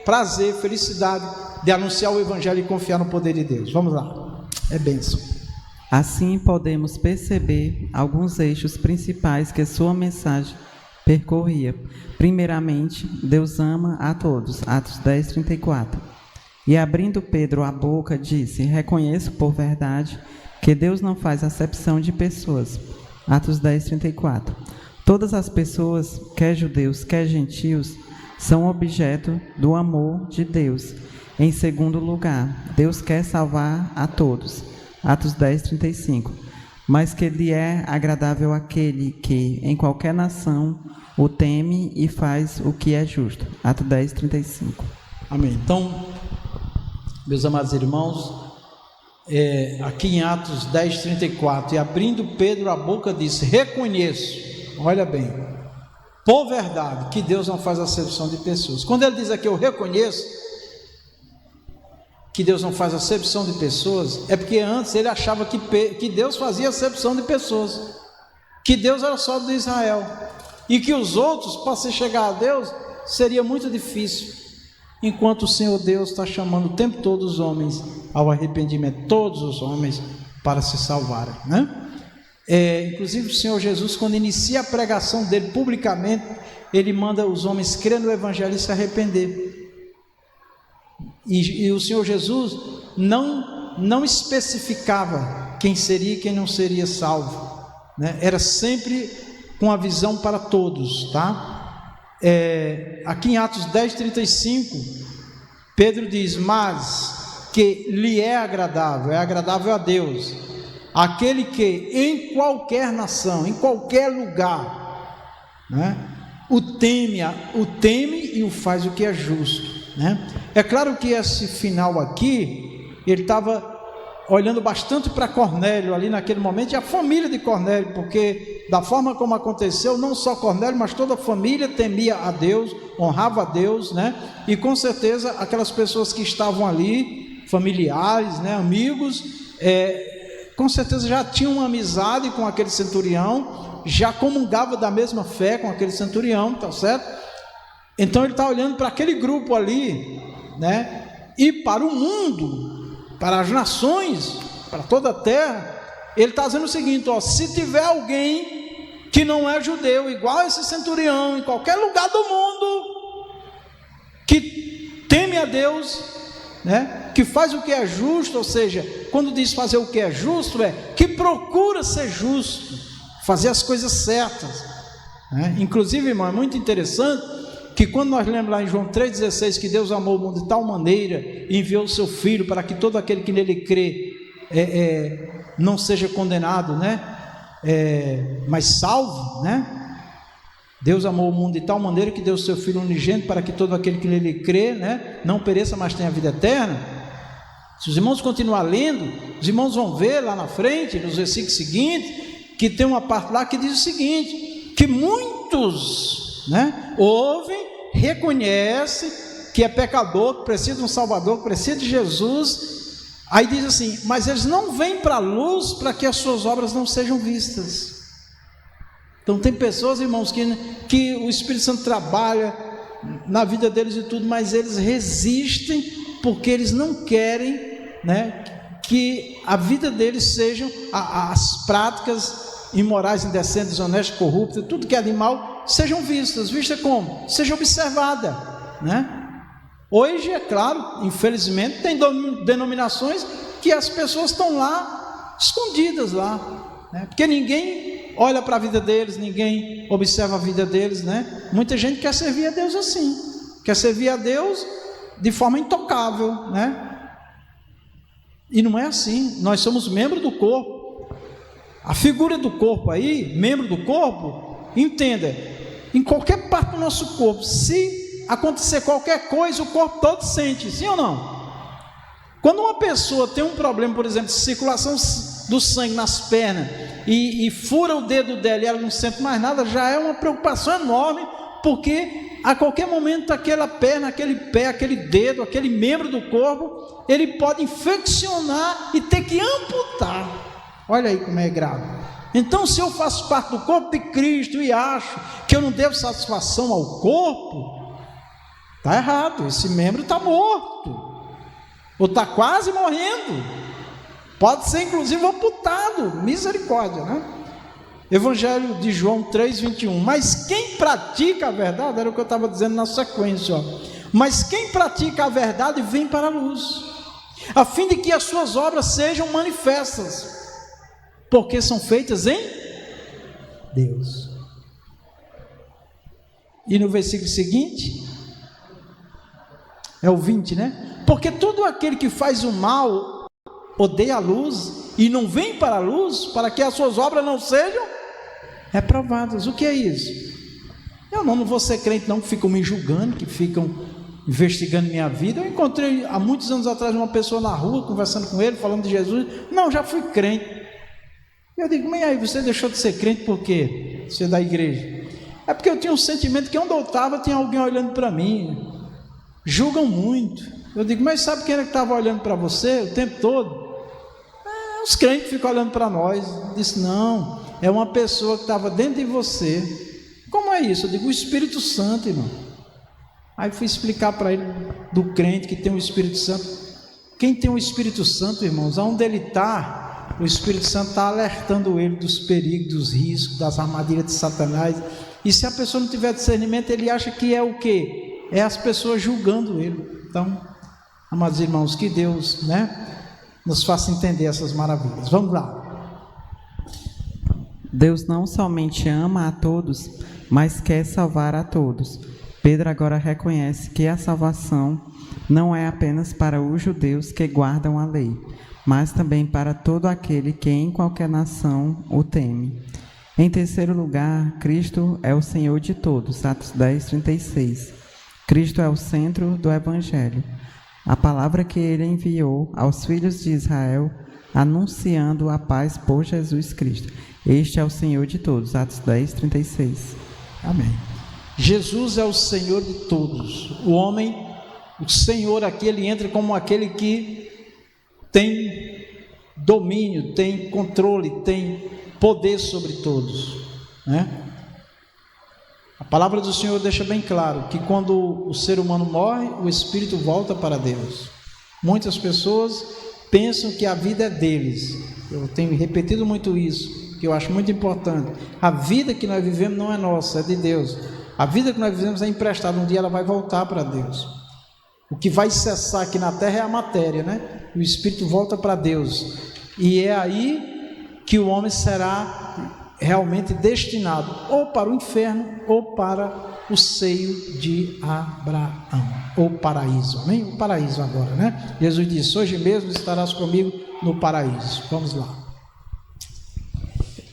prazer, felicidade de anunciar o Evangelho e confiar no poder de Deus. Vamos lá, é bênção. Assim podemos perceber alguns eixos principais que sua mensagem percorria. Primeiramente, Deus ama a todos, Atos 10, 34. E abrindo Pedro a boca, disse: reconheço por verdade que Deus não faz acepção de pessoas, Atos 10, 34. Todas as pessoas, quer judeus, quer gentios, são objeto do amor de Deus. Em segundo lugar, Deus quer salvar a todos, Atos 10, 35. Mas que lhe é agradável aquele que, em qualquer nação, o teme e faz o que é justo, Atos 10, 35. Amém. Então, meus amados irmãos, aqui em Atos 10, 34, e abrindo Pedro a boca disse: reconheço, olha bem, por verdade, que Deus não faz acepção de pessoas. Quando ele diz aqui, eu reconheço que Deus não faz acepção de pessoas, é porque antes ele achava que Deus fazia acepção de pessoas, que Deus era só de Israel, e que os outros, para se chegar a Deus, seria muito difícil, enquanto o Senhor Deus está chamando o tempo todo os homens ao arrependimento, todos os homens, para se salvarem, né? Inclusive o Senhor Jesus, quando inicia a pregação dele publicamente, ele manda os homens crer no Evangelho e se arrepender. E o Senhor Jesus não especificava quem seria e quem não seria salvo, né? Era sempre com a visão para todos, tá? Aqui em Atos 10, 35, Pedro diz: mas que lhe é agradável a Deus, aquele que em qualquer nação, em qualquer lugar, né, o teme e o faz o que é justo, né? É claro que esse final aqui, ele estava olhando bastante para Cornélio ali naquele momento, e a família de Cornélio, porque da forma como aconteceu, não só Cornélio, mas toda a família temia a Deus, honrava a Deus, né? E com certeza aquelas pessoas que estavam ali, familiares, né, amigos, com certeza já tinham uma amizade com aquele centurião, já comungava da mesma fé com aquele centurião, tá certo? Então ele está olhando para aquele grupo ali, né? E para o mundo, para as nações, para toda a terra, ele está dizendo o seguinte: ó, se tiver alguém que não é judeu, igual esse centurião, em qualquer lugar do mundo, que teme a Deus, né, que faz o que é justo, ou seja, quando diz fazer o que é justo, que procura ser justo, fazer as coisas certas, né? Inclusive, irmão, é muito interessante que quando nós lemos lá em João 3,16 que Deus amou o mundo de tal maneira e enviou o seu Filho para que todo aquele que nele crê não seja condenado, né, mas salvo, né? Deus amou o mundo de tal maneira que deu o seu Filho unigênito para que todo aquele que nele crê, né, não pereça, mas tenha vida eterna. Se os irmãos continuar lendo, os irmãos vão ver lá na frente, nos versículos seguintes, que tem uma parte lá que diz o seguinte: que muitos, né, ouvem, reconhecem que é pecador, que precisa de um Salvador, que precisa de Jesus. Aí diz assim: mas eles não vêm para a luz para que as suas obras não sejam vistas. Então tem pessoas, irmãos, que o Espírito Santo trabalha na vida deles e tudo, mas eles resistem porque eles não querem, né, que a vida deles sejam as práticas imorais, indecentes, desonestas, corruptas, tudo que é animal, sejam vistas como? Seja observada, né? Hoje, é claro, infelizmente, tem denominações que as pessoas estão lá, escondidas lá, né? Porque ninguém olha para a vida deles, ninguém observa a vida deles, né? Muita gente quer servir a Deus assim, quer servir a Deus de forma intocável, né? E não é assim. Nós somos membros do corpo. A figura do corpo aí, membro do corpo, entenda, em qualquer parte do nosso corpo, se acontecer qualquer coisa, o corpo todo sente, sim ou não? Quando uma pessoa tem um problema, por exemplo, de circulação do sangue nas pernas, e fura o dedo dela e ela não sente mais nada, já é uma preocupação enorme, porque a qualquer momento aquela perna, aquele pé, aquele dedo, aquele membro do corpo, ele pode infeccionar e ter que amputar. Olha aí como é grave. Então, se eu faço parte do corpo de Cristo e acho que eu não devo satisfação ao corpo, está errado. Esse membro está morto, ou está quase morrendo, pode ser inclusive amputado. Misericórdia, né? Evangelho de João 3:21. Mas quem pratica a verdade, era o que eu estava dizendo na sequência, ó. Mas quem pratica a verdade vem para a luz, a fim de que as suas obras sejam manifestas, porque são feitas em Deus. E no versículo seguinte, é o 20, né? Porque todo aquele que faz o mal odeia a luz e não vem para a luz, para que as suas obras não sejam reprovadas. O que é isso? Eu não vou ser crente não, que ficam me julgando, que ficam investigando minha vida. Eu encontrei há muitos anos atrás uma pessoa na rua, conversando com ele, falando de Jesus. Não, já fui crente. Eu digo, mas aí você deixou de ser crente por quê? Você é da igreja? É porque eu tinha um sentimento que onde eu estava tinha alguém olhando para mim. Julgam muito. Eu digo, mas sabe quem era que estava olhando para você o tempo todo? Os crentes ficam olhando para nós. Eu disse, não, é uma pessoa que estava dentro de você. Como é isso? Eu digo, o Espírito Santo, irmão. Aí fui explicar para ele do crente que tem o Espírito Santo. Quem tem o Espírito Santo, irmãos, aonde ele está, o Espírito Santo está alertando ele dos perigos, dos riscos, das armadilhas de Satanás. E se a pessoa não tiver discernimento, ele acha que é o quê? É as pessoas julgando ele. Então, amados irmãos, que Deus, nos faça entender essas maravilhas. Vamos lá. Deus não somente ama a todos, mas quer salvar a todos. Pedro agora reconhece que a salvação não é apenas para os judeus que guardam a lei, mas também para todo aquele que em qualquer nação o teme. Em terceiro lugar, Cristo é o Senhor de todos, Atos 10:36. Cristo é o centro do Evangelho, a palavra que ele enviou aos filhos de Israel, anunciando a paz por Jesus Cristo. Este é o Senhor de todos, Atos 10:36. Amém. Jesus é o Senhor de todos. O homem, o Senhor aqui, ele entra como aquele que tem domínio, tem controle, tem poder sobre todos, A palavra do Senhor deixa bem claro que quando o ser humano morre, o espírito volta para Deus. Muitas pessoas pensam que a vida é deles. Eu tenho repetido muito isso, que eu acho muito importante. A vida que nós vivemos não é nossa, é de Deus. A vida que nós vivemos é emprestada, um dia ela vai voltar para Deus. O que vai cessar aqui na terra é a matéria, O espírito volta para Deus. E é aí que o homem será realmente destinado ou para o inferno ou para o seio de Abraão, ou paraíso. Amém? O paraíso agora, Jesus disse, hoje mesmo estarás comigo no paraíso. Vamos lá.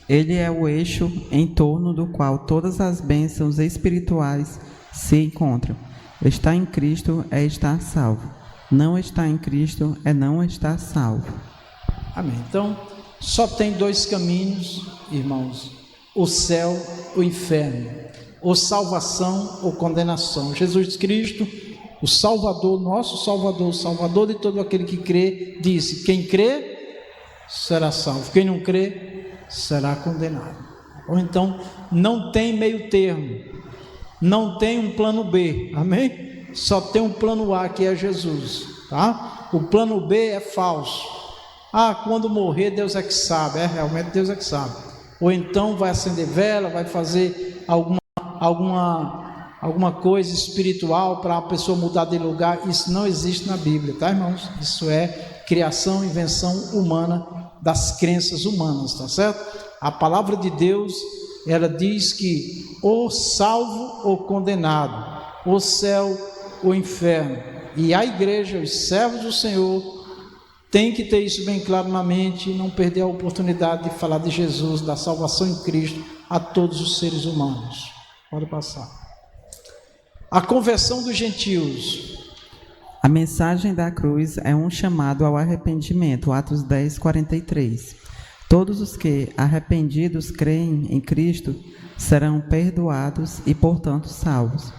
Ele é o eixo em torno do qual todas as bênçãos espirituais se encontram. Estar em Cristo é estar salvo. Não estar em Cristo é não estar salvo. Amém. Então, só tem dois caminhos, irmãos: o céu, o inferno, ou salvação ou condenação. Jesus Cristo, o Salvador, nosso Salvador, o Salvador de todo aquele que crê, disse: quem crê será salvo, quem não crê será condenado. Ou então, não tem meio termo, não tem um plano B, amém? Só tem um plano A, que é Jesus, tá? O plano B é falso. Quando morrer, Deus é que sabe. Realmente Deus é que sabe. Ou então vai acender vela, vai fazer alguma coisa espiritual para a pessoa mudar de lugar. Isso não existe na Bíblia, tá, irmãos? Isso é criação, invenção humana, das crenças humanas, tá certo? A palavra de Deus, ela diz que ou salvo ou condenado, o céu ou inferno. E a igreja, os servos do Senhor, tem que ter isso bem claro na mente e não perder a oportunidade de falar de Jesus, da salvação em Cristo a todos os seres humanos. Pode passar. A conversão dos gentios. A mensagem da cruz é um chamado ao arrependimento, Atos 10:43. Todos os que, arrependidos, creem em Cristo, serão perdoados e, portanto, salvos.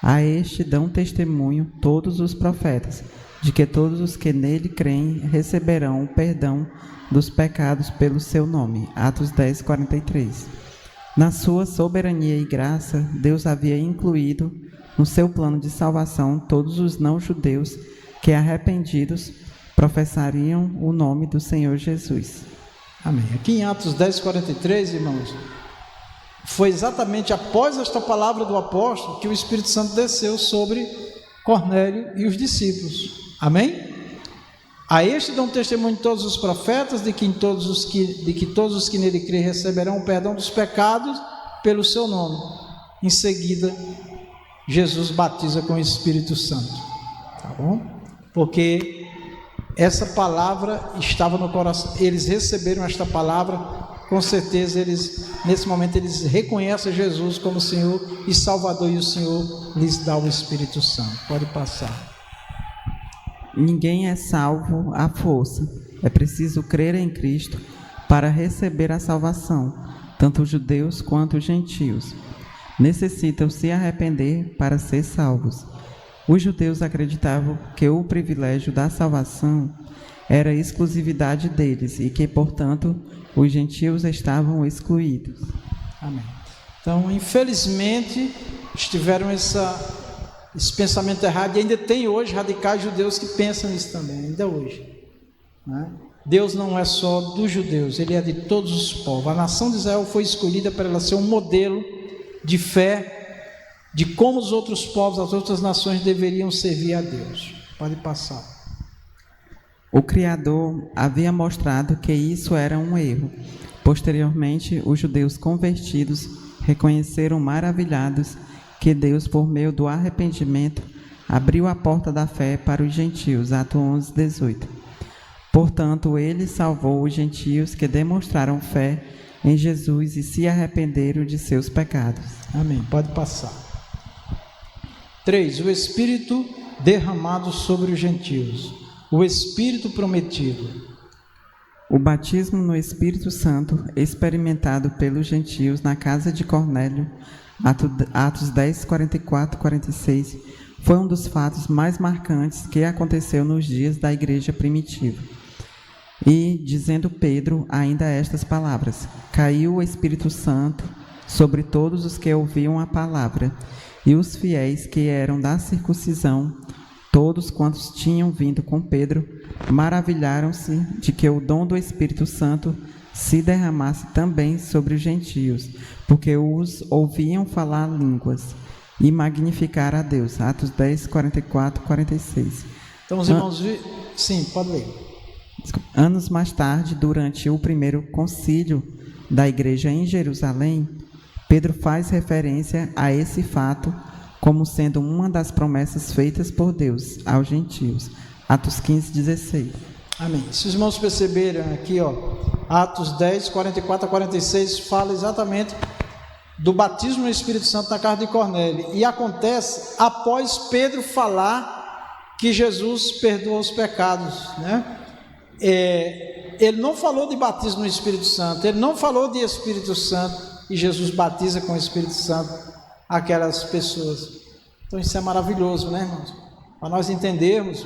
A este dão testemunho todos os profetas, de que todos os que nele creem receberão o perdão dos pecados pelo seu nome. Atos 10, 43. Na sua soberania e graça, Deus havia incluído no seu plano de salvação todos os não-judeus que, arrependidos, professariam o nome do Senhor Jesus. Amém. Aqui em Atos 10, 43, irmãos, foi exatamente após esta palavra do apóstolo que o Espírito Santo desceu sobre Cornélio e os discípulos. Amém? A este dão testemunho todos os profetas de que todos os que nele creem receberão o perdão dos pecados pelo seu nome. Em seguida, Jesus batiza com o Espírito Santo. Tá bom? Porque essa palavra estava no coração. Eles receberam esta palavra, com certeza nesse momento eles reconhecem Jesus como Senhor e Salvador, e o Senhor lhes dá o Espírito Santo. Pode passar. Ninguém é salvo à força. É preciso crer em Cristo para receber a salvação, tanto os judeus quanto os gentios. Necessitam se arrepender para ser salvos. Os judeus acreditavam que o privilégio da salvação era exclusividade deles e que, portanto, os gentios estavam excluídos. Amém. Então, infelizmente, tiveram esse pensamento errado, e ainda tem hoje radicais judeus que pensam nisso também, ainda hoje, né? Deus não é só dos judeus, Ele é de todos os povos. A nação de Israel foi escolhida para ela ser um modelo de fé, de como os outros povos, as outras nações deveriam servir a Deus. Pode passar. O Criador havia mostrado que isso era um erro. Posteriormente, os judeus convertidos reconheceram maravilhados que Deus, por meio do arrependimento, abriu a porta da fé para os gentios. Atos 11, 18. Portanto, Ele salvou os gentios que demonstraram fé em Jesus e se arrependeram de seus pecados. Amém. Pode passar. 3. O Espírito derramado sobre os gentios. O Espírito prometido. O batismo no Espírito Santo, experimentado pelos gentios na casa de Cornélio, Atos 10, 44, 46, foi um dos fatos mais marcantes que aconteceu nos dias da igreja primitiva. E, dizendo Pedro ainda estas palavras, caiu o Espírito Santo sobre todos os que ouviam a palavra, e os fiéis que eram da circuncisão, todos quantos tinham vindo com Pedro, maravilharam-se de que o dom do Espírito Santo se derramasse também sobre os gentios, porque os ouviam falar línguas e magnificar a Deus. Atos 10, 44, 46. Então, os irmãos... Sim, pode ler. Anos mais tarde, durante o primeiro concílio da igreja em Jerusalém, Pedro faz referência a esse fato como sendo uma das promessas feitas por Deus aos gentios. Atos 15, 16. Amém. Se os irmãos perceberam aqui, Atos 10, 44 a 46, fala exatamente do batismo no Espírito Santo na casa de Cornélio. E acontece após Pedro falar que Jesus perdoa os pecados, né? Ele não falou de batismo no Espírito Santo, ele não falou de Espírito Santo, e Jesus batiza com o Espírito Santo aquelas pessoas. Então isso é maravilhoso, né, irmãos? Para nós entendermos.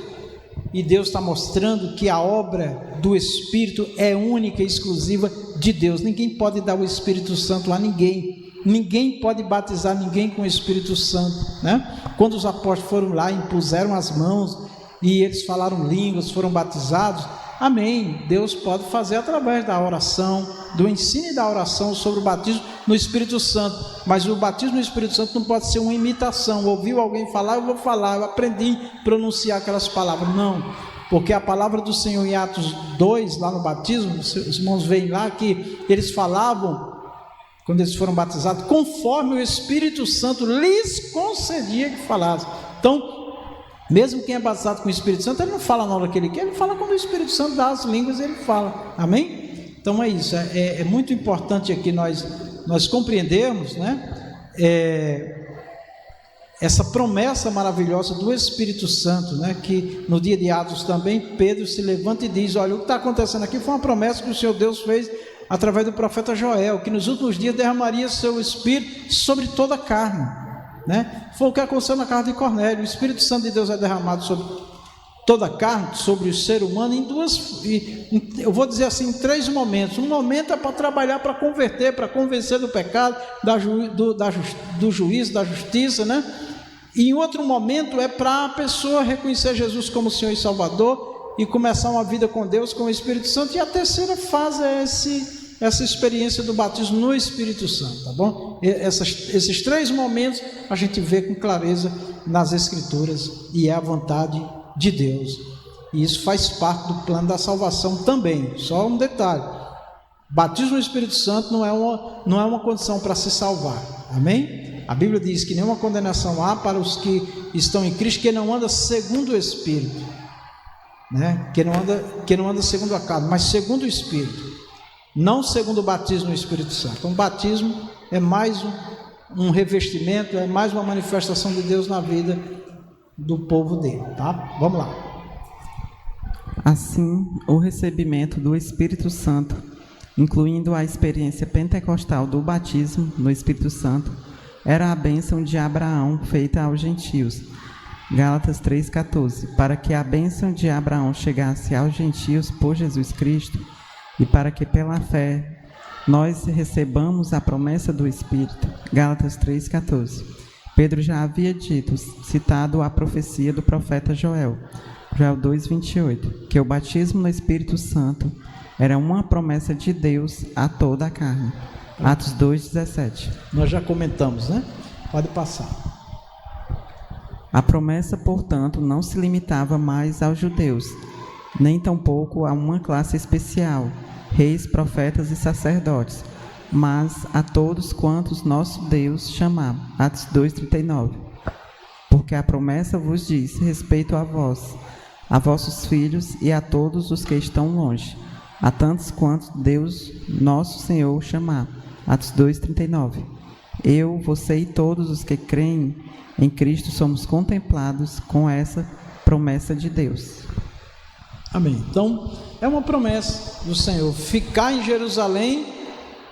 E Deus está mostrando que a obra do Espírito é única e exclusiva de Deus. Ninguém pode dar o Espírito Santo a ninguém. Ninguém pode batizar ninguém com o Espírito Santo, né? Quando os apóstolos foram lá, impuseram as mãos e eles falaram línguas, foram batizados. Amém. Deus pode fazer através da oração, do ensino e da oração sobre o batismo no Espírito Santo. Mas o batismo no Espírito Santo não pode ser uma imitação. Ouviu alguém falar, eu vou falar, eu aprendi a pronunciar aquelas palavras. Não, porque a palavra do Senhor em Atos 2, lá no batismo, os irmãos veem lá que eles falavam, quando eles foram batizados, conforme o Espírito Santo lhes concedia que falassem. Então, mesmo quem é batizado com o Espírito Santo, ele não fala na hora que ele quer, ele fala quando o Espírito Santo dá as línguas, ele fala. Amém? Então é isso, é muito importante aqui nós compreendermos, né? Essa promessa maravilhosa do Espírito Santo, né? Que no dia de Atos também, Pedro se levanta e diz, olha, o que está acontecendo aqui foi uma promessa que o Senhor Deus fez através do profeta Joel, que nos últimos dias derramaria seu Espírito sobre toda a carne. né? Foi o que aconteceu na casa de Cornélio. O Espírito Santo de Deus é derramado sobre toda a carne, sobre o ser humano, eu vou dizer assim, em 3 momentos. Um momento é para trabalhar, para converter, para convencer do pecado, do juízo, da justiça, né? E em outro momento é para a pessoa reconhecer Jesus como Senhor e Salvador e começar uma vida com Deus, com o Espírito Santo. E a terceira fase é essa experiência do batismo no Espírito Santo, tá bom? Esses 3 momentos a gente vê com clareza nas Escrituras e é a vontade de Deus. E isso faz parte do plano da salvação também. Só um detalhe: batismo no Espírito Santo não é uma condição para se salvar. Amém? A Bíblia diz que nenhuma condenação há para os que estão em Cristo, que não anda segundo o Espírito, né? Que não anda segundo a carne, mas segundo o Espírito, não segundo o batismo no Espírito Santo. Então, o batismo é mais um revestimento, é mais uma manifestação de Deus na vida do povo dele, tá? Vamos lá. Assim, o recebimento do Espírito Santo, incluindo a experiência pentecostal do batismo no Espírito Santo, era a bênção de Abraão feita aos gentios. Gálatas 3,14. Para que a bênção de Abraão chegasse aos gentios por Jesus Cristo, e para que pela fé nós recebamos a promessa do Espírito. Gálatas 3,14. Pedro já havia dito, citado a profecia do profeta Joel 2,28, que o batismo no Espírito Santo era uma promessa de Deus a toda a carne. Atos 2,17. Nós já comentamos, né? Pode passar. A promessa, portanto, não se limitava mais aos judeus, nem tampouco a uma classe especial, reis, profetas e sacerdotes, mas a todos quantos nosso Deus chamar. Atos 2,39. Porque a promessa vos diz respeito a vós, a vossos filhos e a todos os que estão longe, a tantos quantos Deus nosso Senhor chamar. Atos 2,39. Eu, você e todos os que creem em Cristo somos contemplados com essa promessa de Deus. Amém. Então, é uma promessa do Senhor: ficar em Jerusalém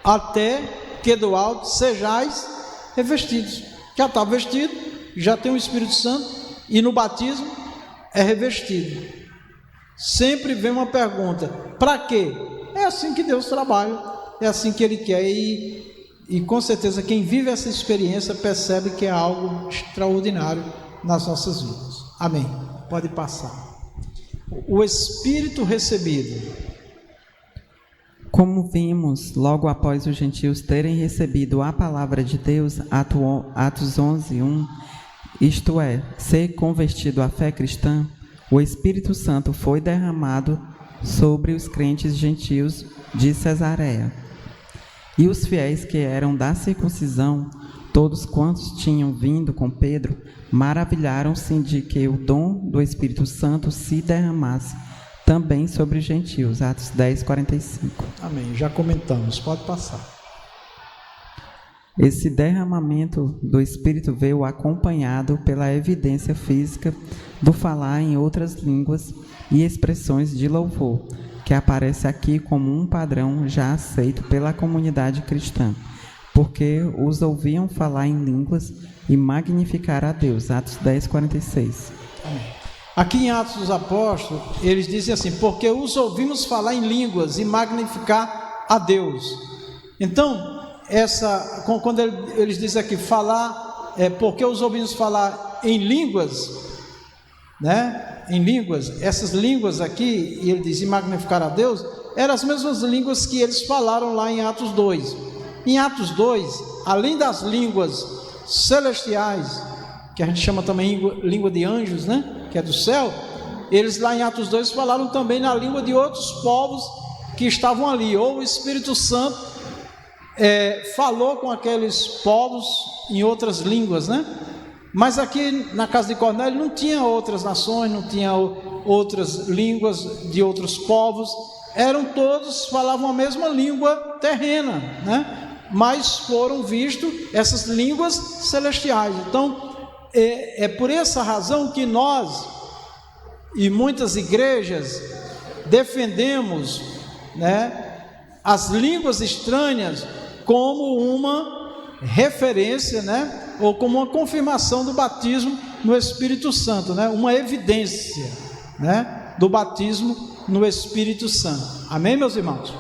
até que do alto sejais revestidos. Já está vestido, já tem o Espírito Santo, e no batismo é revestido. Sempre vem uma pergunta: para quê? É assim que Deus trabalha. É assim que Ele quer, e com certeza quem vive essa experiência percebe que é algo extraordinário nas nossas vidas. Amém. Pode passar. O Espírito recebido. Como vimos, logo após os gentios terem recebido a palavra de Deus, Atos 11:1, isto é, ser convertido à fé cristã, o Espírito Santo foi derramado sobre os crentes gentios de Cesareia. E os fiéis que eram da circuncisão, todos quantos tinham vindo com Pedro, maravilharam-se de que o dom do Espírito Santo se derramasse também sobre os gentios. Atos 10:45. Amém. Já comentamos. Pode passar. Esse derramamento do Espírito veio acompanhado pela evidência física do falar em outras línguas e expressões de louvor, que aparece aqui como um padrão já aceito pela comunidade cristã, porque os ouviam falar em línguas e magnificar a Deus. Atos 10:46. Aqui em Atos dos Apóstolos, eles dizem assim: porque os ouvimos falar em línguas e magnificar a Deus. Então, quando eles dizem aqui falar, porque os ouvimos falar em línguas, né? Em línguas, essas línguas aqui, e ele diz, e magnificar a Deus, eram as mesmas línguas que eles falaram lá em Atos 2. Em Atos 2, além das línguas celestiais, que a gente chama também língua de anjos, né? Que é do céu, eles lá em Atos 2 falaram também na língua de outros povos que estavam ali, ou o Espírito Santo falou com aqueles povos em outras línguas, né? Mas aqui na casa de Cornélio não tinha outras nações, não tinha outras línguas de outros povos, todos falavam a mesma língua terrena, né? Mas foram vistos essas línguas celestiais. Então, é por essa razão que nós e muitas igrejas defendemos, né, as línguas estranhas como uma referência, né? Ou como uma confirmação do batismo no Espírito Santo, né? Uma evidência, né? Do batismo no Espírito Santo. Amém, meus irmãos?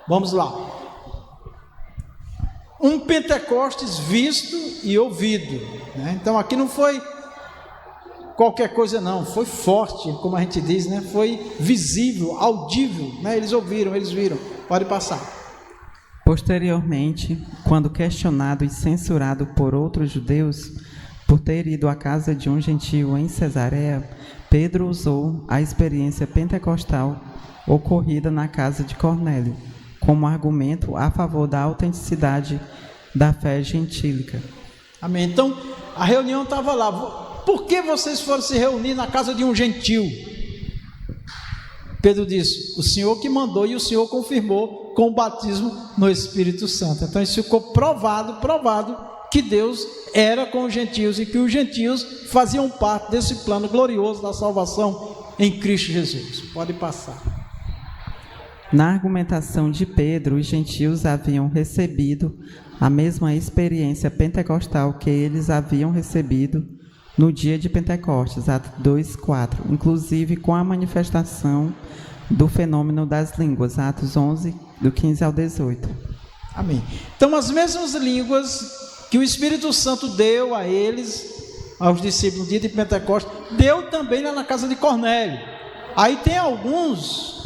Vamos lá. Um Pentecostes visto e ouvido, né? Então aqui não foi qualquer coisa não, foi forte, como a gente diz, né? Foi visível, audível, né? Eles ouviram, eles viram. Pode passar. Posteriormente, quando questionado e censurado por outros judeus por ter ido à casa de um gentio em Cesareia, Pedro usou a experiência pentecostal ocorrida na casa de Cornélio como argumento a favor da autenticidade da fé gentílica. Amém. Então, a reunião estava lá. Por que vocês foram se reunir na casa de um gentil? Pedro disse, o Senhor que mandou e o Senhor confirmou com o batismo no Espírito Santo. Então isso ficou provado que Deus era com os gentios e que os gentios faziam parte desse plano glorioso da salvação em Cristo Jesus. Pode passar. Na argumentação de Pedro, os gentios haviam recebido a mesma experiência pentecostal que eles haviam recebido no dia de Pentecostes, Atos 2:4, inclusive com a manifestação do fenômeno das línguas, Atos 11, do 15 ao 18. Amém. Então, as mesmas línguas que o Espírito Santo deu a eles, aos discípulos no dia de Pentecostes, deu também lá na casa de Cornélio. Aí tem alguns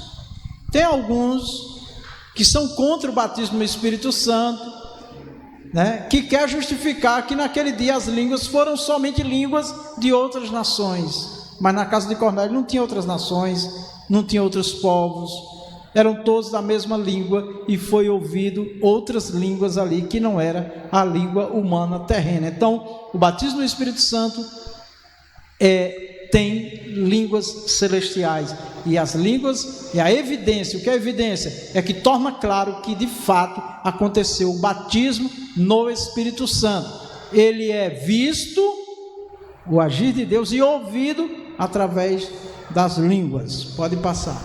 que são contra o batismo no Espírito Santo, né, que quer justificar que naquele dia as línguas foram somente línguas de outras nações, mas na casa de Cornélio não tinha outras nações, não tinha outros povos, eram todos da mesma língua e foi ouvido outras línguas ali que não era a língua humana terrena. Então, o batismo no Espírito Santo tem línguas celestiais, e as línguas, e a evidência, o que é evidência? É que torna claro que de fato aconteceu o batismo no Espírito Santo. Ele é visto, o agir de Deus, e ouvido através das línguas. Pode passar.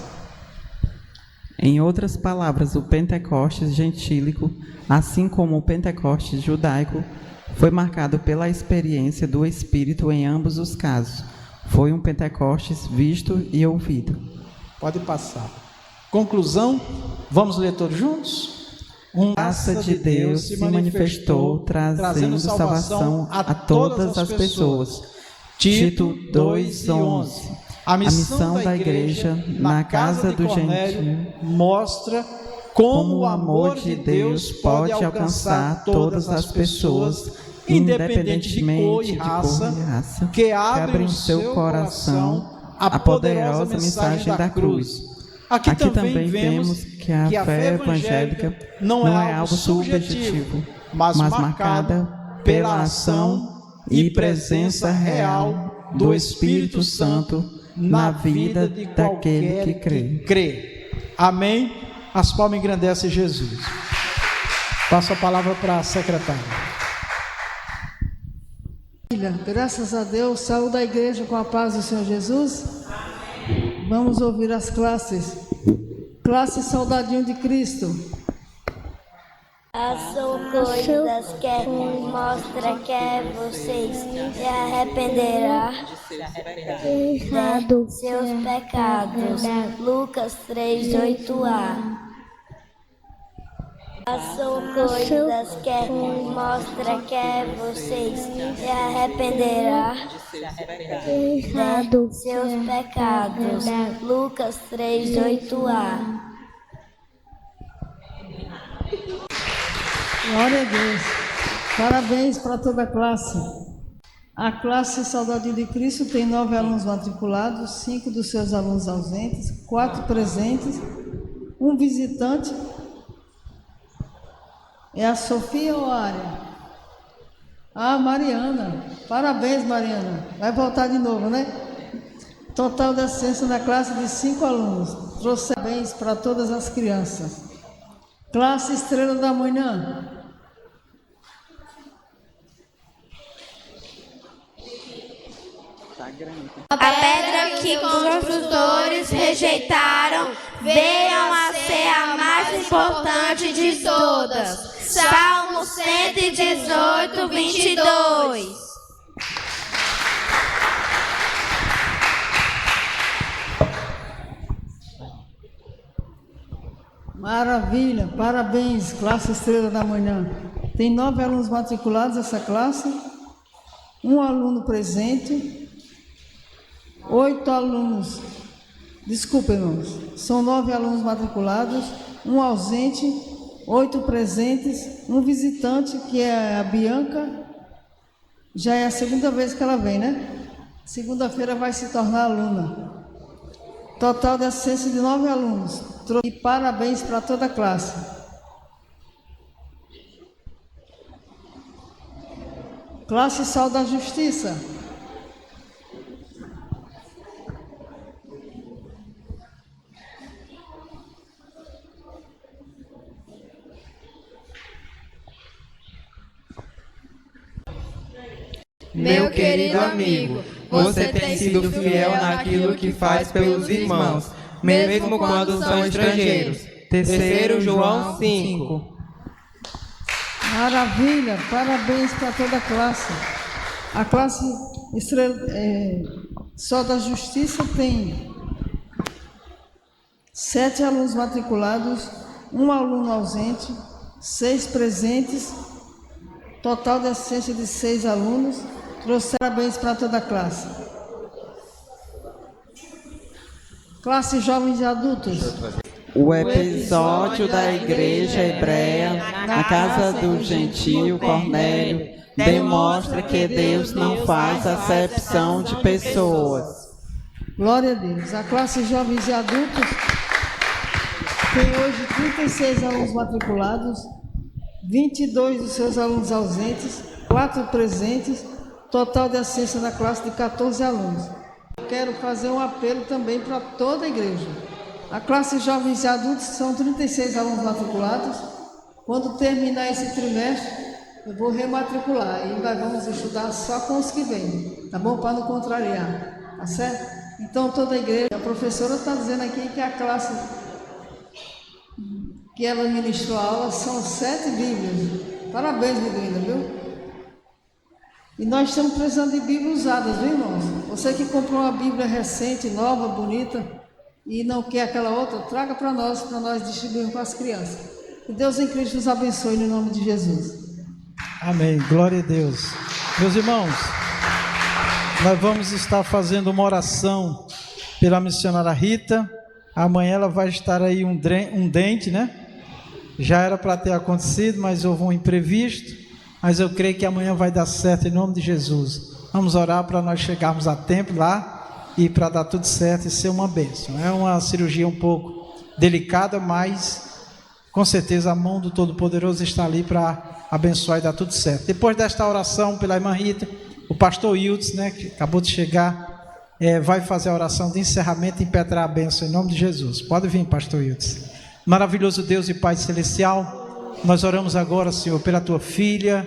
Em outras palavras, o Pentecostes gentílico, assim como o Pentecostes judaico, foi marcado pela experiência do Espírito em ambos os casos. Foi um Pentecostes visto e ouvido. Pode passar. Conclusão, vamos ler todos juntos? A graça de Deus se manifestou, trazendo salvação a todas as pessoas. Tito 2:11. A missão da igreja na casa do gentil mostra como o amor de Deus pode alcançar todas as pessoas, independente de cor e raça, que abrem o seu coração à poderosa mensagem da cruz. Aqui também vemos que a fé evangélica não é algo subjetivo, mas marcada pela ação e presença real do Espírito Santo na vida daquele que crê. Amém? As palmas engrandecem Jesus. Passo a palavra para a secretária. Graças a Deus, saúde da igreja com a paz do Senhor Jesus. Vamos ouvir as classes. Classe Soldadinho de Cristo. São coisas que mostra que vocês se arrependerão de seus pecados. Lucas 3:8a. São coisas que mostra que vocês se arrependerão de seus pecados. Lucas 3:8a. Glória a Deus. Parabéns para toda a classe. A classe Soldadinho de Cristo tem 9 alunos matriculados, 5 dos seus alunos ausentes, 4 presentes, 1 visitante. É a Sofia ou a Área? Ah, Mariana. Parabéns, Mariana. Vai voltar de novo, né? Total de assistência na classe de 5 alunos. Trouxe parabéns para todas as crianças. Classe Estrela da Manhã. A pedra que os construtores rejeitaram veio a ser a mais importante de todas. Salmo 118, 22. Maravilha, parabéns, classe Estrela da Manhã. Tem 9 alunos matriculados essa classe, 1 aluno presente, 8 alunos, desculpa, irmãos, são 9 alunos matriculados, 1 ausente, 8 presentes, 1 visitante, que é a Bianca, já é a segunda vez que ela vem, né? Segunda-feira vai se tornar aluna. Total de assistência de 9 alunos. E parabéns para toda a classe. Classe Sal da Justiça. Meu querido amigo, você tem sido fiel naquilo que faz pelos irmãos, mesmo quando são estrangeiros. 3 João 5. Maravilha, parabéns para toda a classe. A classe Sal da Justiça tem 7 alunos matriculados, 1 aluno ausente, 6 presentes, total de assistência de 6 alunos. Trouxe parabéns para toda a classe. Classe Jovens e Adultos. O episódio da igreja hebreia na casa do gentio Cornélio demonstra que Deus não faz acepção de pessoas. Glória a Deus. A classe Jovens e Adultos tem hoje 36 alunos matriculados, 22 dos seus alunos ausentes, 4 presentes, total de assistência na classe de 14 alunos. Quero fazer um apelo também para toda a igreja. A classe Jovens e Adultos são 36 alunos matriculados. Quando terminar esse trimestre, eu vou rematricular e nós vamos estudar só com os que vêm, tá bom? Para não contrariar, tá certo? Então toda a igreja, a professora está dizendo aqui que a classe que ela ministrou a aula são 7 Bíblias. Parabéns, menina, viu? E nós estamos precisando de Bíblias usadas, viu, irmãos? Você que comprou uma Bíblia recente, nova, bonita, e não quer aquela outra, traga para nós distribuirmos para as crianças. Que Deus em Cristo nos abençoe no nome de Jesus. Amém, glória a Deus. Meus irmãos, nós vamos estar fazendo uma oração pela missionária Rita. Amanhã ela vai estar aí um dente, né? Já era para ter acontecido, mas houve um imprevisto. Mas eu creio que amanhã vai dar certo em nome de Jesus. Vamos orar para nós chegarmos a tempo lá e para dar tudo certo e ser uma bênção. É uma cirurgia um pouco delicada, mas com certeza a mão do Todo-Poderoso está ali para abençoar e dar tudo certo. Depois desta oração pela irmã Rita, o pastor Hildes, né, que acabou de chegar, vai fazer a oração de encerramento e impetrar a bênção em nome de Jesus. Pode vir, pastor Hildes. Maravilhoso Deus e Pai Celestial, nós oramos agora, Senhor, pela tua filha,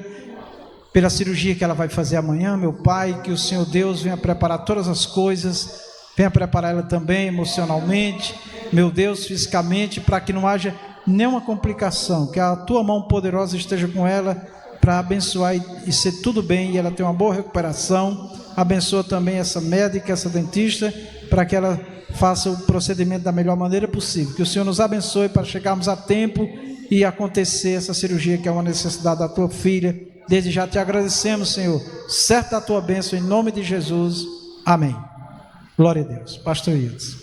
pela cirurgia que ela vai fazer amanhã, meu Pai, que o Senhor Deus venha preparar todas as coisas, venha preparar ela também emocionalmente, meu Deus, fisicamente, para que não haja nenhuma complicação, que a tua mão poderosa esteja com ela para abençoar e ser tudo bem, e ela tenha uma boa recuperação. Abençoa também essa médica, essa dentista, para que ela faça o procedimento da melhor maneira possível. Que o Senhor nos abençoe para chegarmos a tempo e acontecer essa cirurgia que é uma necessidade da tua filha. Desde já te agradecemos, Senhor, certo da tua bênção, em nome de Jesus, amém. Glória a Deus. Pastor Ildes.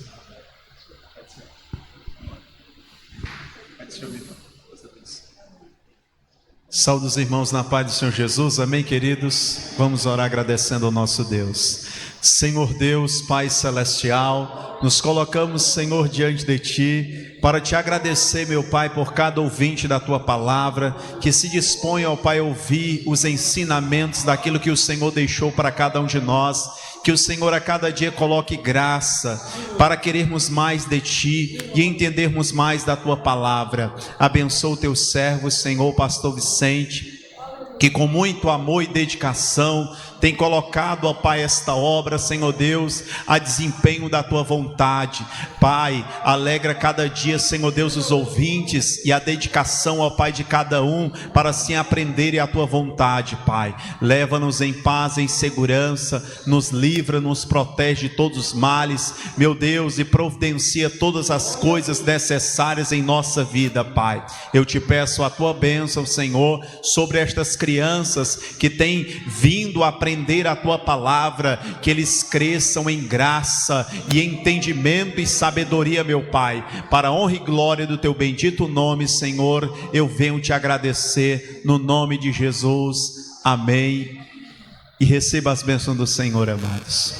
Saúde os irmãos na paz do Senhor Jesus, amém, queridos? Vamos orar agradecendo ao nosso Deus. Senhor Deus, Pai Celestial, nos colocamos, Senhor, diante de Ti, para Te agradecer, meu Pai, por cada ouvinte da Tua Palavra, que se dispõe, ó Pai, a ouvir os ensinamentos daquilo que o Senhor deixou para cada um de nós. Que o Senhor a cada dia coloque graça para querermos mais de Ti e entendermos mais da Tua Palavra. Abençoa o Teu servo, Senhor, pastor Vicente, que com muito amor e dedicação tem colocado, ó Pai, esta obra, Senhor Deus, a desempenho da Tua vontade. Pai, alegra cada dia, Senhor Deus, os ouvintes e a dedicação, ó Pai, de cada um, para assim aprenderem a Tua vontade, Pai. Leva-nos em paz, em segurança, nos livra, nos protege de todos os males, meu Deus, e providencia todas as coisas necessárias em nossa vida, Pai. Eu te peço a Tua bênção, Senhor, sobre estas crianças que têm vindo a aprender a Tua palavra, que eles cresçam em graça e entendimento e sabedoria, meu Pai, para a honra e glória do Teu bendito nome, Senhor. Eu venho te agradecer no nome de Jesus, amém. E receba as bênçãos do Senhor, amados.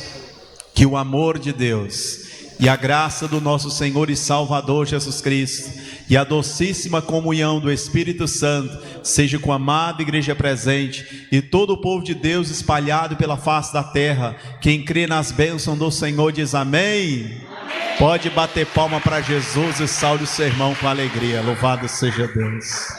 Que o amor de Deus e a graça do nosso Senhor e Salvador Jesus Cristo e a docíssima comunhão do Espírito Santo seja com a amada igreja presente e todo o povo de Deus espalhado pela face da terra. Quem crê nas bênçãos do Senhor diz amém. Pode bater palma para Jesus e salve o sermão com alegria. Louvado seja Deus.